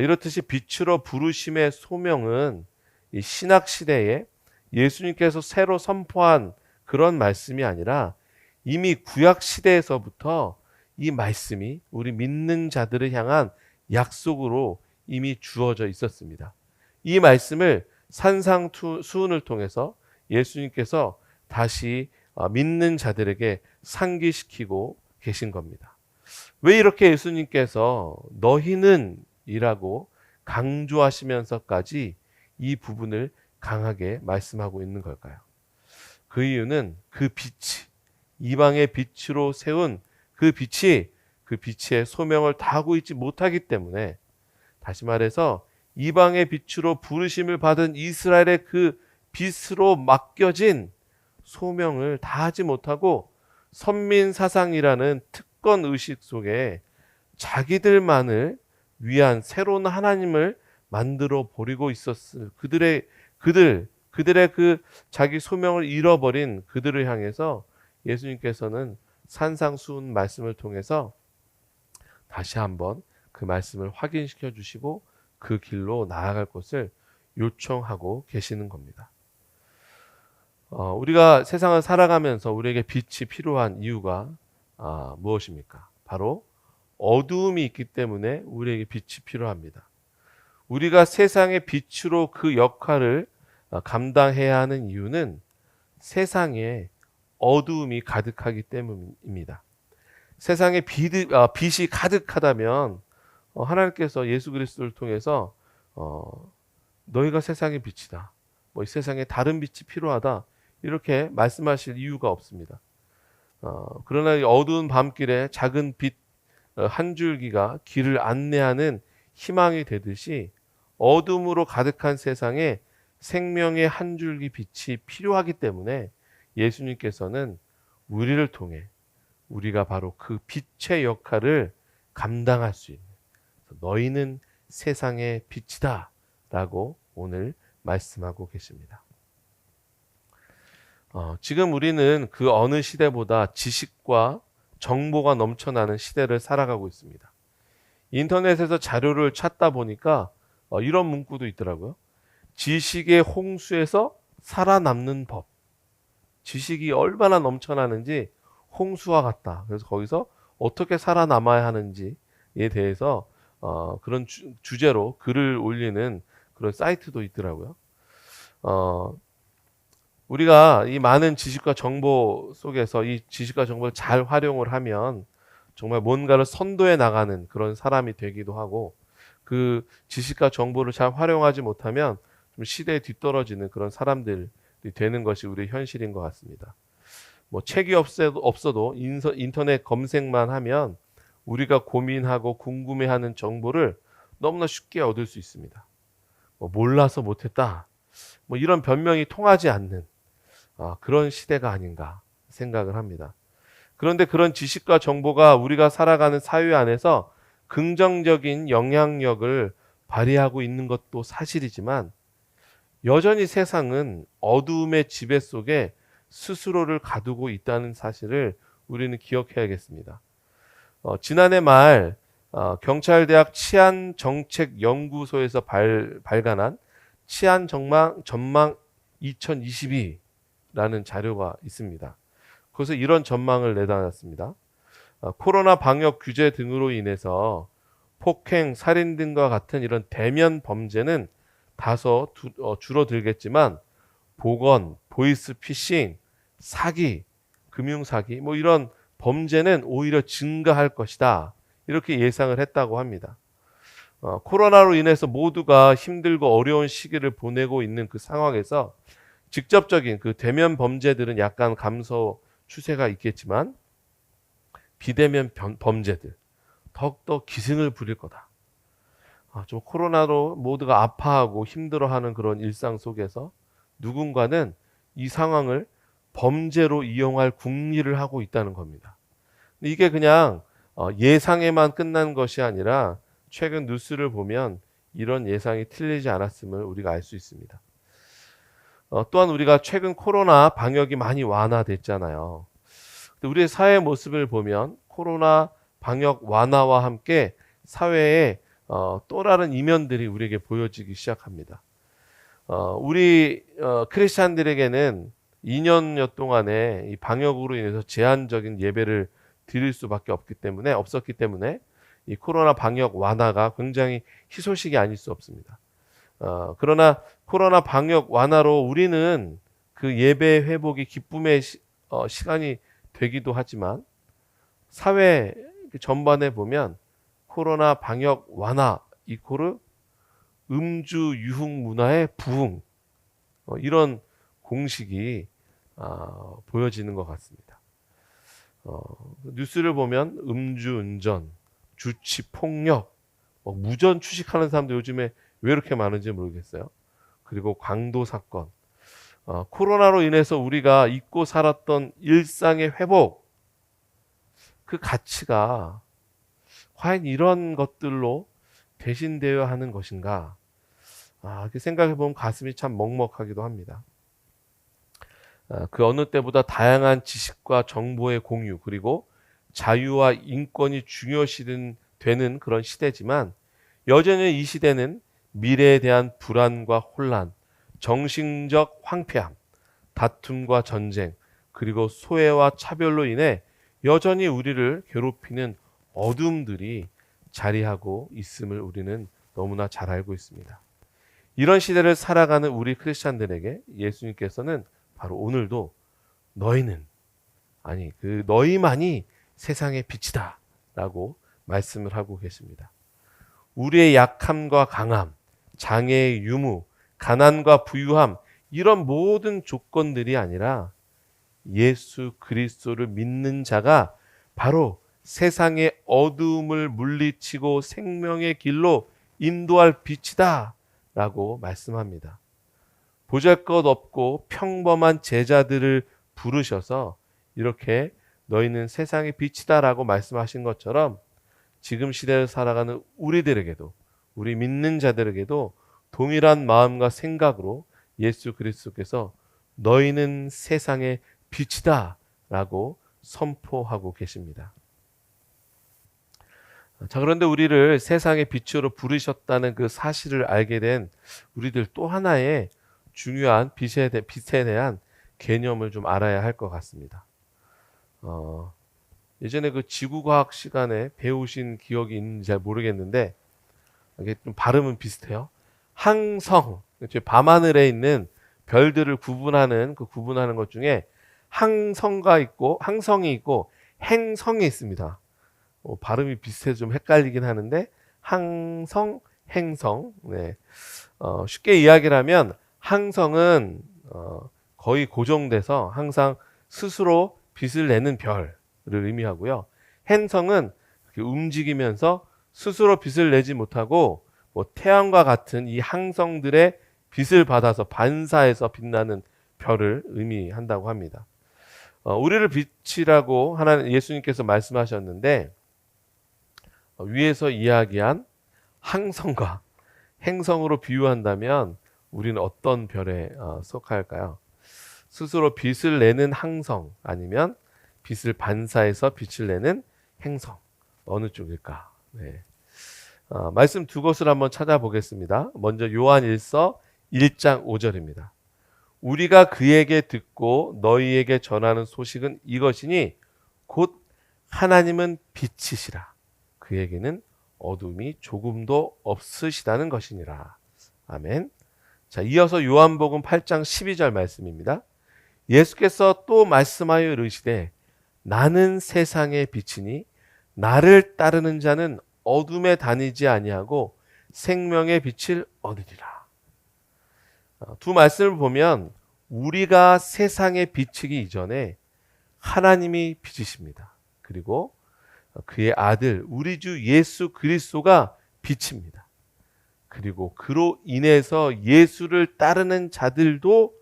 이렇듯이 빛으로 부르심의 소명은 이 신학 시대에 예수님께서 새로 선포한 그런 말씀이 아니라 이미 구약 시대에서부터 이 말씀이 우리 믿는 자들을 향한 약속으로 이미 주어져 있었습니다. 이 말씀을 산상수훈을 통해서 예수님께서 다시 믿는 자들에게 상기시키고 계신 겁니다. 왜 이렇게 예수님께서 너희는 이라고 강조하시면서까지 이 부분을 강하게 말씀하고 있는 걸까요? 그 이유는 그 빛이, 이방의 빛으로 세운 그 빛이 그 빛의 소명을 다하고 있지 못하기 때문에, 다시 말해서 이방의 빛으로 부르심을 받은 이스라엘의 그 빛으로 맡겨진 소명을 다하지 못하고 선민사상이라는 특권 의식 속에 자기들만을 위한 새로운 하나님을 만들어 버리고 있었을 그들의 그 자기 소명을 잃어버린 그들을 향해서 예수님께서는 산상수훈 말씀을 통해서 다시 한번 그 말씀을 확인시켜 주시고 그 길로 나아갈 것을 요청하고 계시는 겁니다. 우리가 세상을 살아가면서 우리에게 빛이 필요한 이유가 무엇입니까? 바로 어두움이 있기 때문에 우리에게 빛이 필요합니다. 우리가 세상의 빛으로 그 역할을 감당해야 하는 이유는 세상에 어두움이 가득하기 때문입니다. 세상에 빛이 가득하다면 하나님께서 예수 그리스도를 통해서 너희가 세상의 빛이다, 이 세상에 다른 빛이 필요하다, 이렇게 말씀하실 이유가 없습니다. 그러나 어두운 밤길에 작은 빛 한 줄기가 길을 안내하는 희망이 되듯이 어둠으로 가득한 세상에 생명의 한 줄기 빛이 필요하기 때문에 예수님께서는 우리를 통해 우리가 바로 그 빛의 역할을 감당할 수 있는, 너희는 세상의 빛이다 라고 오늘 말씀하고 계십니다. 지금 우리는 그 어느 시대보다 지식과 정보가 넘쳐나는 시대를 살아가고 있습니다. 인터넷에서 자료를 찾다 보니까 이런 문구도 있더라고요. 지식의 홍수에서 살아남는 법. 지식이 얼마나 넘쳐나는지 홍수와 같다. 그래서 거기서 어떻게 살아남아야 하는지에 대해서 그런 주제로 글을 올리는 그런 사이트도 있더라고요. 우리가 이 많은 지식과 정보 속에서 이 지식과 정보를 잘 활용을 하면 정말 뭔가를 선도해 나가는 그런 사람이 되기도 하고, 그 지식과 정보를 잘 활용하지 못하면 좀 시대에 뒤떨어지는 그런 사람들이 되는 것이 우리의 현실인 것 같습니다. 뭐 책이 없어도 인터넷 검색만 하면 우리가 고민하고 궁금해하는 정보를 너무나 쉽게 얻을 수 있습니다. 뭐 몰라서 못했다, 뭐 이런 변명이 통하지 않는 그런 시대가 아닌가 생각을 합니다. 그런데 그런 지식과 정보가 우리가 살아가는 사회 안에서 긍정적인 영향력을 발휘하고 있는 것도 사실이지만, 여전히 세상은 어두움의 지배 속에 스스로를 가두고 있다는 사실을 우리는 기억해야겠습니다. 지난해 말 경찰대학 치안정책연구소에서 발간한 치안전망 2022라는 자료가 있습니다. 그래서 이런 전망을 내놨습니다. 코로나 방역 규제 등으로 인해서 폭행, 살인 등과 같은 이런 대면 범죄는 다소 줄어들겠지만, 보건, 보이스피싱, 사기, 금융사기 뭐 이런 범죄는 오히려 증가할 것이다, 이렇게 예상을 했다고 합니다. 코로나로 인해서 모두가 힘들고 어려운 시기를 보내고 있는 그 상황에서 직접적인 그 대면 범죄들은 약간 감소 추세가 있겠지만, 비대면 범죄들 더욱더 기승을 부릴 거다. 좀 코로나로 모두가 아파하고 힘들어하는 그런 일상 속에서 누군가는 이 상황을 범죄로 이용할 궁리를 하고 있다는 겁니다. 이게 그냥 예상에만 끝난 것이 아니라 최근 뉴스를 보면 이런 예상이 틀리지 않았음을 우리가 알 수 있습니다. 또한 우리가 최근 코로나 방역이 많이 완화됐잖아요. 우리의 사회 모습을 보면 코로나 방역 완화와 함께 사회에 또 다른 이면들이 우리에게 보여지기 시작합니다. 우리 크리스찬들에게는 2년여 동안에 이 방역으로 인해서 제한적인 예배를 드릴 수밖에 없었기 때문에 이 코로나 방역 완화가 굉장히 희소식이 아닐 수 없습니다. 그러나 코로나 방역 완화로 우리는 그 예배 회복이 기쁨의 시간이 되기도 하지만, 사회 전반에 보면 코로나 방역 완화 이코르 음주 유흥 문화의 부흥, 이런 공식이 보여지는 것 같습니다. 뉴스를 보면 음주운전, 주치폭력, 무전 추식하는 사람도 요즘에 왜 이렇게 많은지 모르겠어요. 그리고 강도 사건, 코로나로 인해서 우리가 잊고 살았던 일상의 회복, 그 가치가 과연 이런 것들로 대신되어야 하는 것인가? 이렇게 생각해 보면 가슴이 참 먹먹하기도 합니다. 그 어느 때보다 다양한 지식과 정보의 공유, 그리고 자유와 인권이 중요시되는 그런 시대지만, 여전히 이 시대는 미래에 대한 불안과 혼란, 정신적 황폐함, 다툼과 전쟁, 그리고 소외와 차별로 인해 여전히 우리를 괴롭히는 어둠들이 자리하고 있음을 우리는 너무나 잘 알고 있습니다. 이런 시대를 살아가는 우리 크리스찬들에게 예수님께서는 바로 오늘도 너희만이 세상의 빛이다 라고 말씀을 하고 계십니다. 우리의 약함과 강함, 장애의 유무, 가난과 부유함, 이런 모든 조건들이 아니라 예수 그리스도를 믿는 자가 바로 세상의 어두움을 물리치고 생명의 길로 인도할 빛이다 라고 말씀합니다. 보잘것없고 평범한 제자들을 부르셔서 이렇게 너희는 세상의 빛이다 라고 말씀하신 것처럼, 지금 시대를 살아가는 우리들에게도, 우리 믿는 자들에게도 동일한 마음과 생각으로 예수 그리스도께서 너희는 세상의 빛이다 라고 선포하고 계십니다. 자, 그런데 우리를 세상의 빛으로 부르셨다는 그 사실을 알게 된 우리들 또 하나의 중요한 빛에 대한 개념을 좀 알아야 할 것 같습니다. 예전에 그 지구과학 시간에 배우신 기억이 있는지 잘 모르겠는데 이게 좀 발음은 비슷해요. 항성, 밤하늘에 있는 별들을 구분하는 것 중에 항성이 있고 행성이 있습니다. 발음이 비슷해서 좀 헷갈리긴 하는데 항성, 행성. 네. 쉽게 이야기를 하면 항성은 거의 고정돼서 항상 스스로 빛을 내는 별을 의미하고요. 행성은 움직이면서 스스로 빛을 내지 못하고 태양과 같은 이 항성들의 빛을 받아서 반사해서 빛나는 별을 의미한다고 합니다. 우리를 빛이라고 하나님 예수님께서 말씀하셨는데 위에서 이야기한 항성과 행성으로 비유한다면 우리는 어떤 별에 속할까요? 스스로 빛을 내는 항성 아니면 빛을 반사해서 빛을 내는 행성 어느 쪽일까? 네. 말씀 두 곳을 한번 찾아보겠습니다. 먼저 요한 1서 1장 5절입니다. 우리가 그에게 듣고 너희에게 전하는 소식은 이것이니 곧 하나님은 빛이시라. 그에게는 어둠이 조금도 없으시다는 것이니라. 아멘. 자, 이어서 요한복음 8장 12절 말씀입니다. 예수께서 또 말씀하여 이르시되 나는 세상의 빛이니 나를 따르는 자는 어둠에 다니지 아니하고 생명의 빛을 얻으리라. 두 말씀을 보면 우리가 세상의 빛이기 이전에 하나님이 빛이십니다. 그리고 그의 아들 우리 주 예수 그리스도가 빛입니다. 그리고 그로 인해서 예수를 따르는 자들도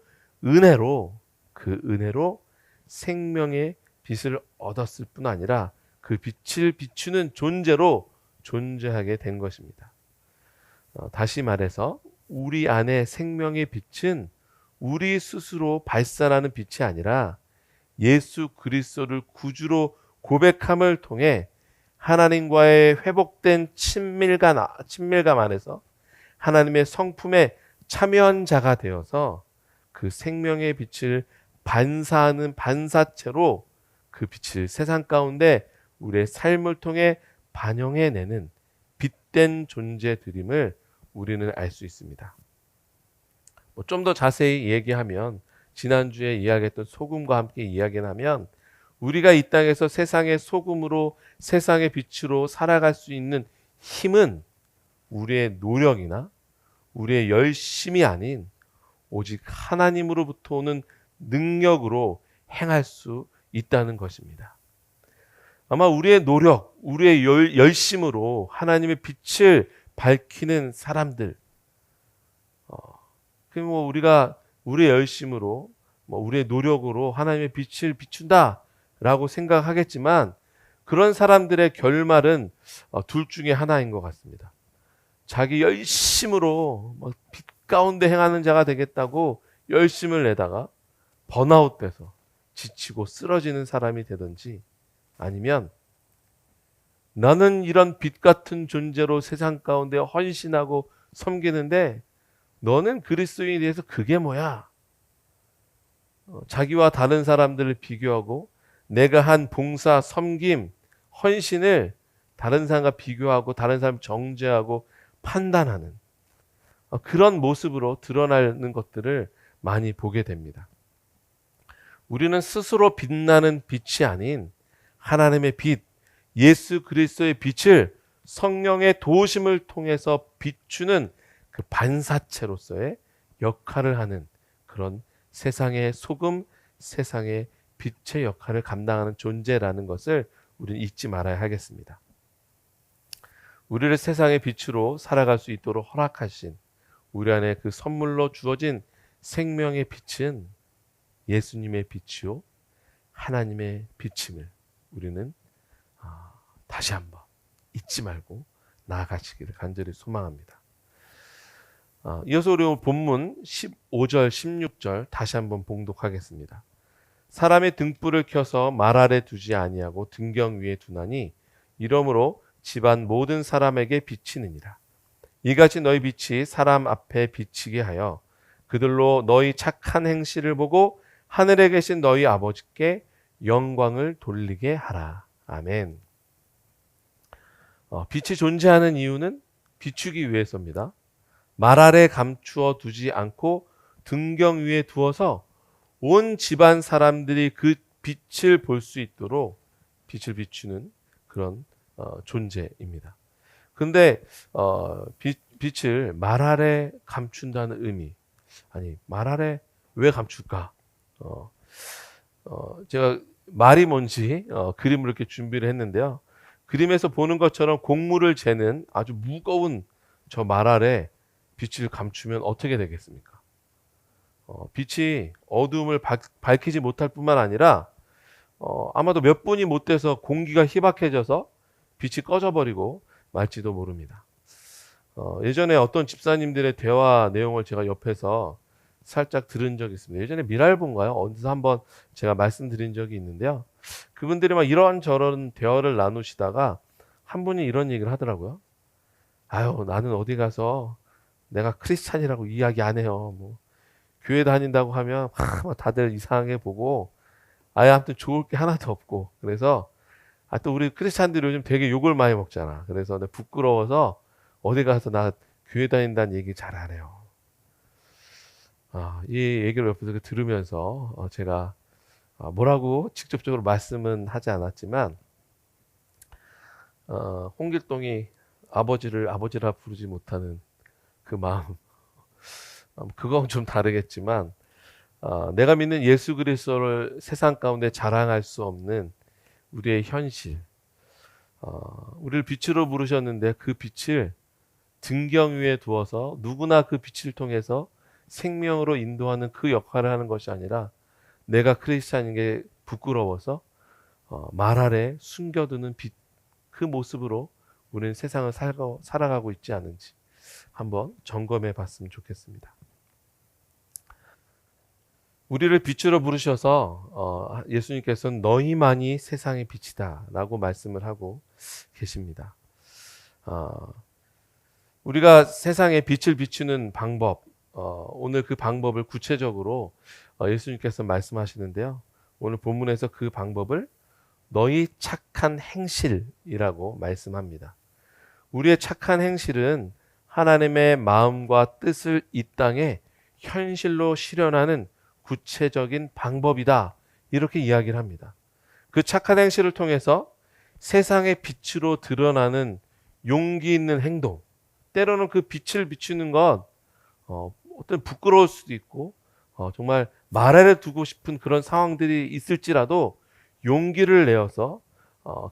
그 은혜로 생명의 빛을 얻었을 뿐 아니라 그 빛을 비추는 존재로 존재하게 된 것입니다. 다시 말해서 우리 안에 생명의 빛은 우리 스스로 발산하는 빛이 아니라 예수 그리스도를 구주로 고백함을 통해 하나님과의 회복된 친밀감 안에서 하나님의 성품에 참여한 자가 되어서 그 생명의 빛을 반사하는 반사체로 그 빛을 세상 가운데 우리의 삶을 통해 반영해내는 빛된 존재들임을 우리는 알 수 있습니다. 좀 더 자세히 얘기하면 지난주에 이야기했던 소금과 함께 이야기를 하면 우리가 이 땅에서 세상의 소금으로 세상의 빛으로 살아갈 수 있는 힘은 우리의 노력이나 우리의 열심이 아닌 오직 하나님으로부터 오는 능력으로 행할 수 있다는 것입니다. 아마 우리의 노력, 우리의 열심으로 하나님의 빛을 밝히는 사람들, 우리가 우리의 열심으로, 우리의 노력으로 하나님의 빛을 비춘다라고 생각하겠지만 그런 사람들의 결말은 둘 중에 하나인 것 같습니다. 자기 열심으로 빛 가운데 행하는 자가 되겠다고 열심을 내다가 번아웃돼서 지치고 쓰러지는 사람이 되든지 아니면 나는 이런 빛 같은 존재로 세상 가운데 헌신하고 섬기는데 너는 그리스도인에 대해서 그게 뭐야? 자기와 다른 사람들을 비교하고 내가 한 봉사, 섬김, 헌신을 다른 사람과 비교하고 다른 사람 정죄하고 판단하는 그런 모습으로 드러나는 것들을 많이 보게 됩니다. 우리는 스스로 빛나는 빛이 아닌 하나님의 빛, 예수 그리스도의 빛을 성령의 도우심을 통해서 비추는 그 반사체로서의 역할을 하는 그런 세상의 소금, 세상의 빛의 역할을 감당하는 존재라는 것을 우리는 잊지 말아야 하겠습니다. 우리를 세상의 빛으로 살아갈 수 있도록 허락하신 우리 안에 그 선물로 주어진 생명의 빛은 예수님의 빛이요 하나님의 빛임을 우리는 다시 한번 잊지 말고 나아가시기를 간절히 소망합니다. 이어서 우리 본문 15절 16절 다시 한번 봉독하겠습니다. 사람의 등불을 켜서 말 아래 두지 아니하고 등경 위에 두나니 이러므로 집안 모든 사람에게 비치느니라. 이같이 너희 빛이 사람 앞에 비치게 하여 그들로 너희 착한 행실을 보고 하늘에 계신 너희 아버지께 영광을 돌리게 하라. 아멘. 빛이 존재하는 이유는 비추기 위해서입니다. 말 아래 감추어 두지 않고 등경 위에 두어서 온 집안 사람들이 그 빛을 볼 수 있도록 빛을 비추는 그런 존재입니다. 근데 빛을 말 아래 감춘다는 의미, 아니 말 아래 왜 감출까? 제가 말이 뭔지 그림을 이렇게 준비를 했는데요. 그림에서 보는 것처럼 곡물을 재는 아주 무거운 저 말 아래 빛을 감추면 어떻게 되겠습니까? 빛이 어두움을 밝히지 못할 뿐만 아니라 아마도 몇 분이 못 돼서 공기가 희박해져서 빛이 꺼져버리고 말지도 모릅니다. 예전에 어떤 집사님들의 대화 내용을 제가 옆에서 살짝 들은 적이 있습니다. 예전에 미랄본가요? 어디서 한번 제가 말씀드린 적이 있는데요. 그분들이 막 이런저런 대화를 나누시다가 한 분이 이런 얘기를 하더라고요. 아유, 나는 어디 가서 내가 크리스찬이라고 이야기 안 해요. 뭐 교회 다닌다고 하면 다들 이상하게 보고 아예 아무튼 좋을 게 하나도 없고, 그래서 또 우리 크리스찬들이 요즘 되게 욕을 많이 먹잖아. 그래서 내가 부끄러워서 어디 가서 나 교회 다닌다는 얘기 잘 안 해요. 이 얘기를 옆에서 들으면서 제가 뭐라고 직접적으로 말씀은 하지 않았지만 홍길동이 아버지를 아버지라 부르지 못하는 그 마음, 그건 좀 다르겠지만 내가 믿는 예수 그리스도를 세상 가운데 자랑할 수 없는 우리의 현실, 우리를 빛으로 부르셨는데 그 빛을 등경 위에 두어서 누구나 그 빛을 통해서 생명으로 인도하는 그 역할을 하는 것이 아니라 내가 크리스찬인 게 부끄러워서 말 아래 숨겨두는 빛, 그 모습으로 우리는 세상을 살아가고 있지 않은지 한번 점검해 봤으면 좋겠습니다. 우리를 빛으로 부르셔서 예수님께서는 너희만이 세상의 빛이다 라고 말씀을 하고 계십니다. 우리가 세상에 빛을 비추는 방법, 오늘 그 방법을 구체적으로 예수님께서 말씀하시는데요. 오늘 본문에서 그 방법을 너희 착한 행실이라고 말씀합니다. 우리의 착한 행실은 하나님의 마음과 뜻을 이 땅에 현실로 실현하는 구체적인 방법이다, 이렇게 이야기를 합니다. 그 착한 행실을 통해서 세상의 빛으로 드러나는 용기 있는 행동, 때로는 그 빛을 비추는 것 어떤 부끄러울 수도 있고 정말 말 아래 두고 싶은 그런 상황들이 있을지라도 용기를 내어서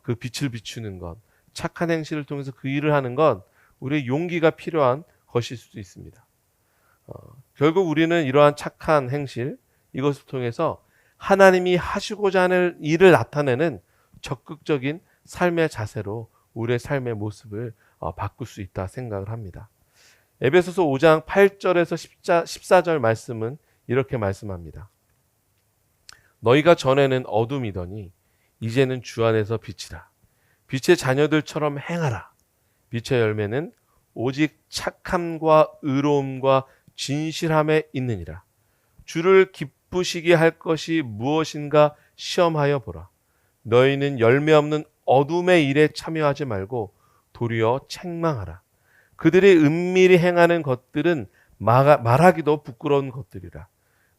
그 빛을 비추는 것, 착한 행실을 통해서 그 일을 하는 것, 우리의 용기가 필요한 것일 수도 있습니다. 결국 우리는 이러한 착한 행실, 이것을 통해서 하나님이 하시고자 하는 일을 나타내는 적극적인 삶의 자세로 우리의 삶의 모습을 바꿀 수 있다 생각을 합니다. 에베소서 5장 8절에서 14절 말씀은 이렇게 말씀합니다. 너희가 전에는 어둠이더니 이제는 주 안에서 빛이라. 빛의 자녀들처럼 행하라. 빛의 열매는 오직 착함과 의로움과 진실함에 있느니라. 주를 기쁘시게 할 것이 무엇인가 시험하여 보라. 너희는 열매 없는 어둠의 일에 참여하지 말고 도리어 책망하라. 그들이 은밀히 행하는 것들은 말하기도 부끄러운 것들이라.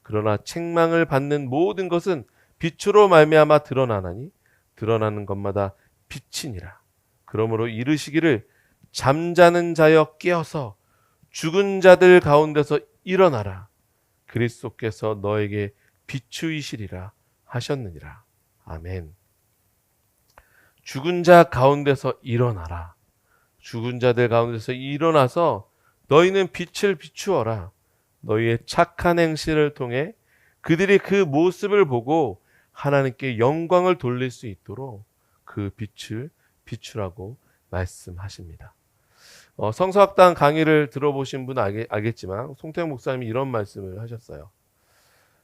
그러나 책망을 받는 모든 것은 빛으로 말미암아 드러나나니 드러나는 것마다 빛이니라. 그러므로 이르시기를 잠자는 자여 깨어서 죽은 자들 가운데서 일어나라. 그리스도께서 너에게 비추이시리라 하셨느니라. 아멘. 죽은 자 가운데서 일어나라. 죽은 자들 가운데서 일어나서 너희는 빛을 비추어라. 너희의 착한 행실을 통해 그들이 그 모습을 보고 하나님께 영광을 돌릴 수 있도록 그 빛을 비추라고 말씀하십니다. 성서학당 강의를 들어보신 분은 알겠지만 송태영 목사님이 이런 말씀을 하셨어요.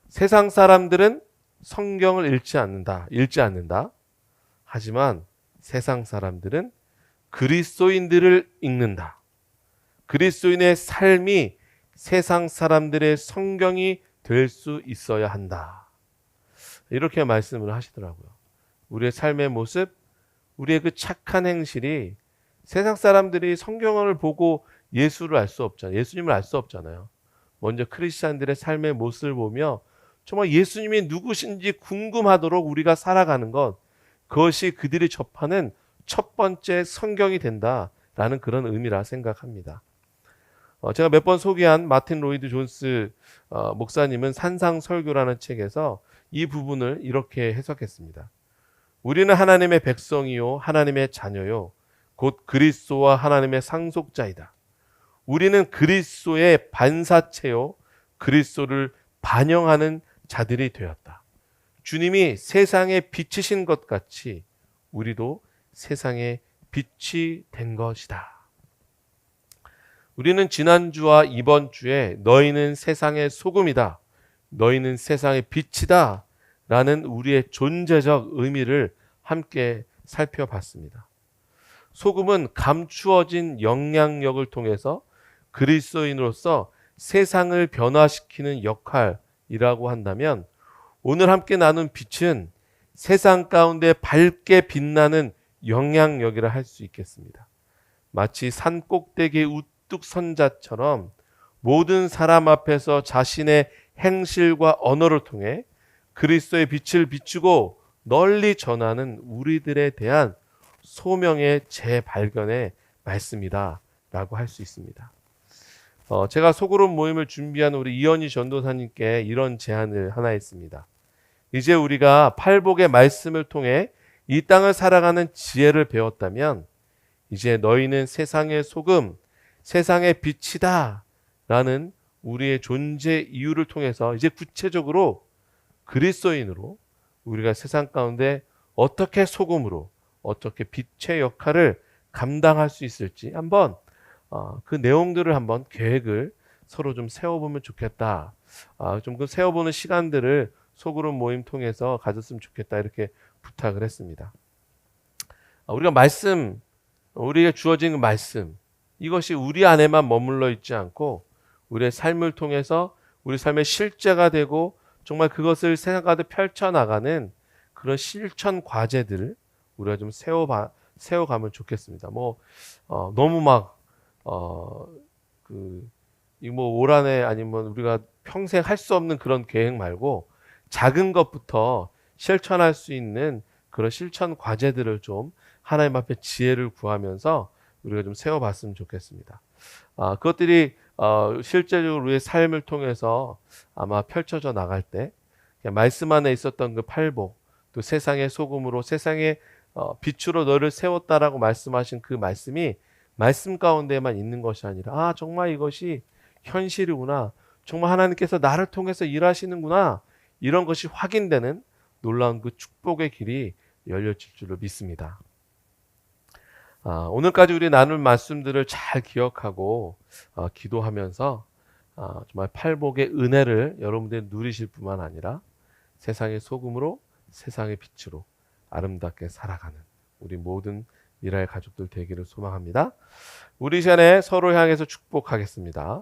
세상 사람들은 성경을 읽지 않는다. 하지만 세상 사람들은 그리스도인들을 읽는다. 그리스도인의 삶이 세상 사람들의 성경이 될 수 있어야 한다. 이렇게 말씀을 하시더라고요. 우리의 삶의 모습, 우리의 그 착한 행실이 세상 사람들이 성경을 보고 예수를 알 수 없잖아요. 예수님을 알 수 없잖아요. 먼저 크리스찬들의 삶의 모습을 보며 정말 예수님이 누구신지 궁금하도록 우리가 살아가는 것, 그것이 그들이 접하는 첫 번째 성경이 된다라는 그런 의미라 생각합니다. 제가 몇 번 소개한 마틴 로이드 존스 목사님은 산상설교라는 책에서 이 부분을 이렇게 해석했습니다. 우리는 하나님의 백성이요 하나님의 자녀요 곧 그리스도와 하나님의 상속자이다. 우리는 그리스도의 반사체요 그리스도를 반영하는 자들이 되었다. 주님이 세상에 빛이신 것 같이 우리도 세상에 빛이 된 것이다. 우리는 지난주와 이번 주에 너희는 세상의 소금이다. 너희는 세상의 빛이다. 라는 우리의 존재적 의미를 함께 살펴봤습니다. 소금은 감추어진 영향력을 통해서 그리스도인으로서 세상을 변화시키는 역할이라고 한다면 오늘 함께 나눈 빛은 세상 가운데 밝게 빛나는 영향력이라 할 수 있겠습니다. 마치 산 꼭대기에 우뚝 선 자처럼 모든 사람 앞에서 자신의 행실과 언어를 통해 그리스도의 빛을 비추고 널리 전하는 우리들에 대한 소명의 재발견의 말씀이다 라고 할 수 있습니다. 제가 소그룹 모임을 준비한 우리 이현희 전도사님께 이런 제안을 하나 했습니다. 이제 우리가 팔복의 말씀을 통해 이 땅을 살아가는 지혜를 배웠다면 이제 너희는 세상의 소금, 세상의 빛이다 라는 우리의 존재 이유를 통해서 이제 구체적으로 그리스도인으로 우리가 세상 가운데 어떻게 소금으로 어떻게 빛의 역할을 감당할 수 있을지 한번 그 내용들을 한번 계획을 서로 좀 세워보면 좋겠다. 좀 그 세워보는 시간들을 소그룹 모임 통해서 가졌으면 좋겠다 이렇게 부탁을 했습니다. 우리가 주어진 말씀 이것이 우리 안에만 머물러 있지 않고 우리의 삶을 통해서 우리 삶의 실제가 되고 정말 그것을 세상 가운데 펼쳐나가는 그런 실천 과제들을 우리가 좀 세워가면 좋겠습니다. 너무 올 한해 아니면 우리가 평생 할 수 없는 그런 계획 말고 작은 것부터 실천할 수 있는 그런 실천 과제들을 좀 하나님 앞에 지혜를 구하면서 우리가 좀 세워봤으면 좋겠습니다. 그것들이 실제적으로 우리의 삶을 통해서 아마 펼쳐져 나갈 때 말씀 안에 있었던 그 팔복, 또 세상의 소금으로 세상의 빛으로 너를 세웠다라고 말씀하신 그 말씀이 말씀 가운데만 있는 것이 아니라 정말 이것이 현실이구나. 정말 하나님께서 나를 통해서 일하시는구나. 이런 것이 확인되는 놀라운 그 축복의 길이 열려질 줄로 믿습니다. 오늘까지 우리 나눌 말씀들을 잘 기억하고 기도하면서 정말 팔복의 은혜를 여러분들이 누리실 뿐만 아니라 세상의 소금으로 세상의 빛으로 아름답게 살아가는 우리 모든 미라의 가족들 되기를 소망합니다. 우리 시간에 서로 향해서 축복하겠습니다.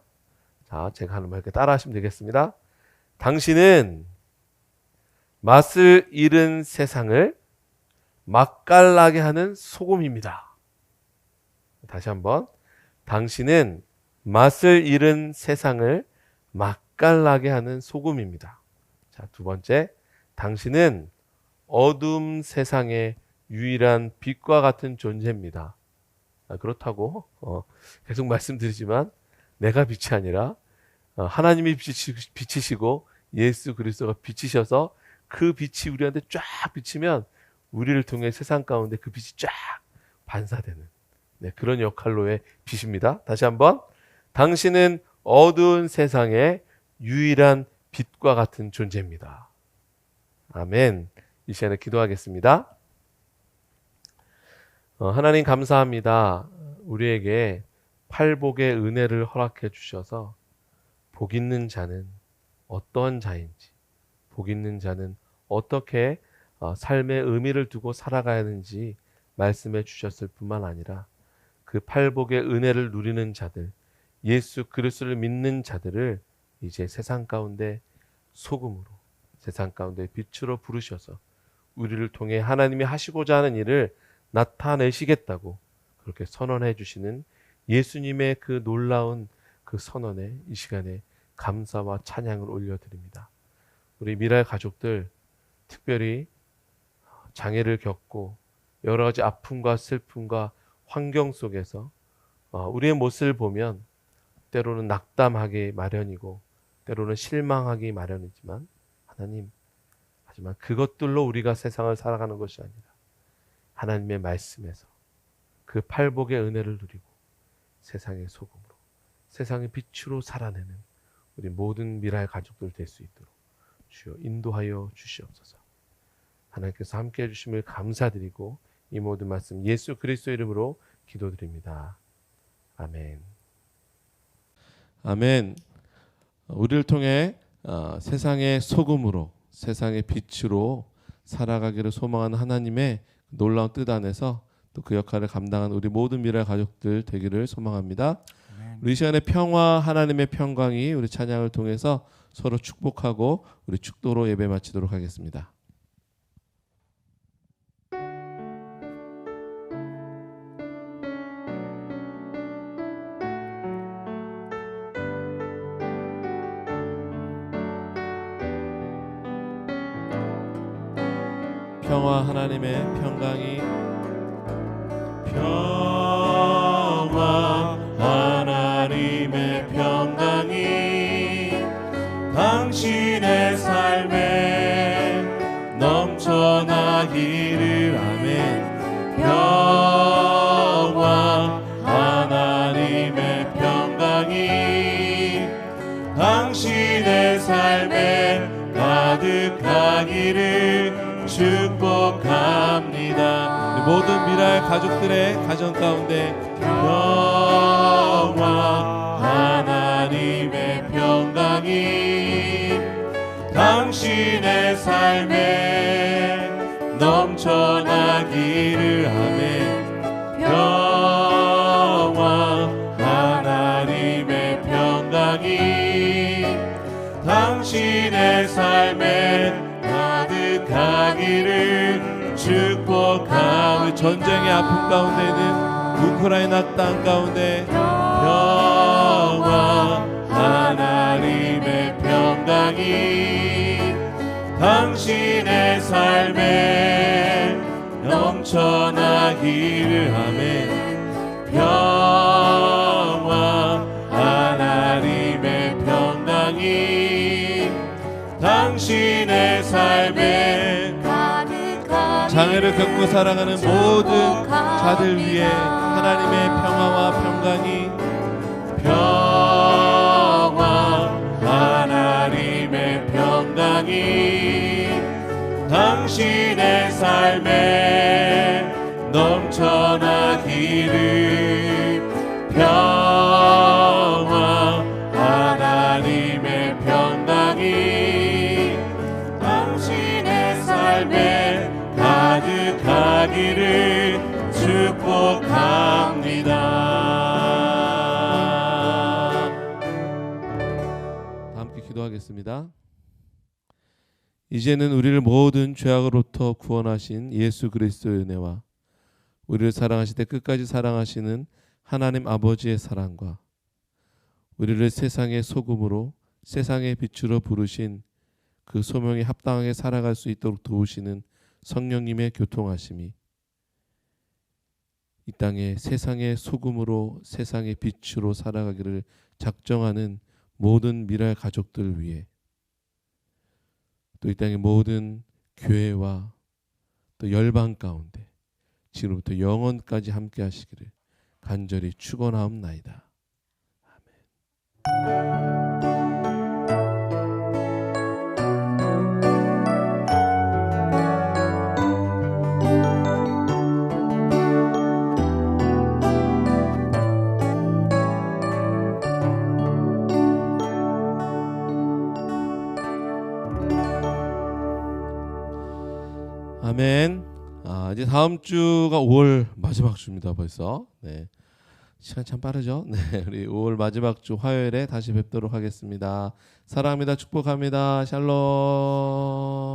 자, 제가 하는 말 이렇게 따라하시면 되겠습니다. 당신은 맛을 잃은 세상을 맛깔나게 하는 소금입니다. 다시 한번. 당신은 맛을 잃은 세상을 맛깔나게 하는 소금입니다. 자, 두 번째. 당신은 어둠 세상의 유일한 빛과 같은 존재입니다. 그렇다고 계속 말씀드리지만 내가 빛이 아니라 하나님이 빛이시고 예수 그리스도가 빛이셔서 그 빛이 우리한테 쫙 비치면 우리를 통해 세상 가운데 그 빛이 쫙 반사되는 그런 역할로의 빛입니다. 다시 한번. 당신은 어두운 세상의 유일한 빛과 같은 존재입니다. 아멘. 이 시간에 기도하겠습니다. 하나님 감사합니다. 우리에게 팔복의 은혜를 허락해 주셔서 복 있는 자는 어떤 자인지, 복 있는 자는 어떻게 삶의 의미를 두고 살아가야 하는지 말씀해 주셨을 뿐만 아니라 그 팔복의 은혜를 누리는 자들, 예수 그리스도를 믿는 자들을 이제 세상 가운데 소금으로, 세상 가운데 빛으로 부르셔서 우리를 통해 하나님이 하시고자 하는 일을 나타내시겠다고 그렇게 선언해 주시는 예수님의 그 놀라운 그 선언에 이 시간에 감사와 찬양을 올려드립니다. 우리 미랄 가족들, 특별히 장애를 겪고 여러 가지 아픔과 슬픔과 환경 속에서 우리의 모습을 보면 때로는 낙담하기 마련이고 때로는 실망하기 마련이지만 하나님, 하지만 그것들로 우리가 세상을 살아가는 것이 아니라 하나님의 말씀에서 그 팔복의 은혜를 누리고 세상의 소금으로, 세상의 빛으로 살아내는 우리 모든 미랄 가족들 될 수 있도록 주여 인도하여 주시옵소서. 하나님께서 함께해 주심을 감사드리고 이 모든 말씀 예수 그리스도 이름으로 기도드립니다. 아멘. 아멘. 우리를 통해 세상의 소금으로, 세상의 빛으로 살아가기를 소망하는 하나님의 놀라운 뜻 안에서 또 그 역할을 감당한 우리 모든 미랄 가족들 되기를 소망합니다. 우리 시간에 평화, 하나님의 평강이 우리 찬양을 통해서 서로 축복하고 우리 축도로 예배 마치도록 하겠습니다. 평화, 하나님의 평강이, 평화 하나님의 평강이 당신의 삶에 넘쳐나기를. 아멘. 평화 하나님의 평강이 당신의 삶에 가득하기를 축복합니다. 모든 미랄 가족들의 가정 가운데 평화 하나님의 평강이 당신의 삶에 넘쳐나기를. 아멘. 평화 하나님의 평강이 당신의 삶에 가득하기를 축복하며, 전쟁의 아픔 가운데 있는 우크라이나 땅 가운데 평화 하나님의 평강이 당신의 삶에 넘쳐나기를. 아멘. 평화 하나님의 평강이 당신의 삶에 장애를 겪고 살아가는 모든 자들 위해 하나님의 평화와 평강이, 평화 하나님의 평강이 당신의 삶에 넘쳐나기를. 평화 하나님의 평강이 당신의 삶에 가득하기를 축복합니다. 다 함께 기도하겠습니다. 이제는 우리를 모든 죄악으로부터 구원하신 예수 그리스도의 은혜와 우리를 사랑하실 때 끝까지 사랑하시는 하나님 아버지의 사랑과 우리를 세상의 소금으로, 세상의 빛으로 부르신 그 소명에 합당하게 살아갈 수 있도록 도우시는 성령님의 교통하심이 이 땅에 세상의 소금으로, 세상의 빛으로 살아가기를 작정하는 모든 미랄 가족들 위해, 또 이 땅의 모든 교회와 또 열방 가운데 지금부터 영원까지 함께 하시기를 간절히 축원하옵나이다. 아멘. 이제 다음 주가 5월 마지막 주입니다. 벌써. 네. 시간 참 빠르죠? 네, 우리 5월 마지막 주 화요일에 다시 뵙도록 하겠습니다. 사랑합니다. 축복합니다. 샬롬.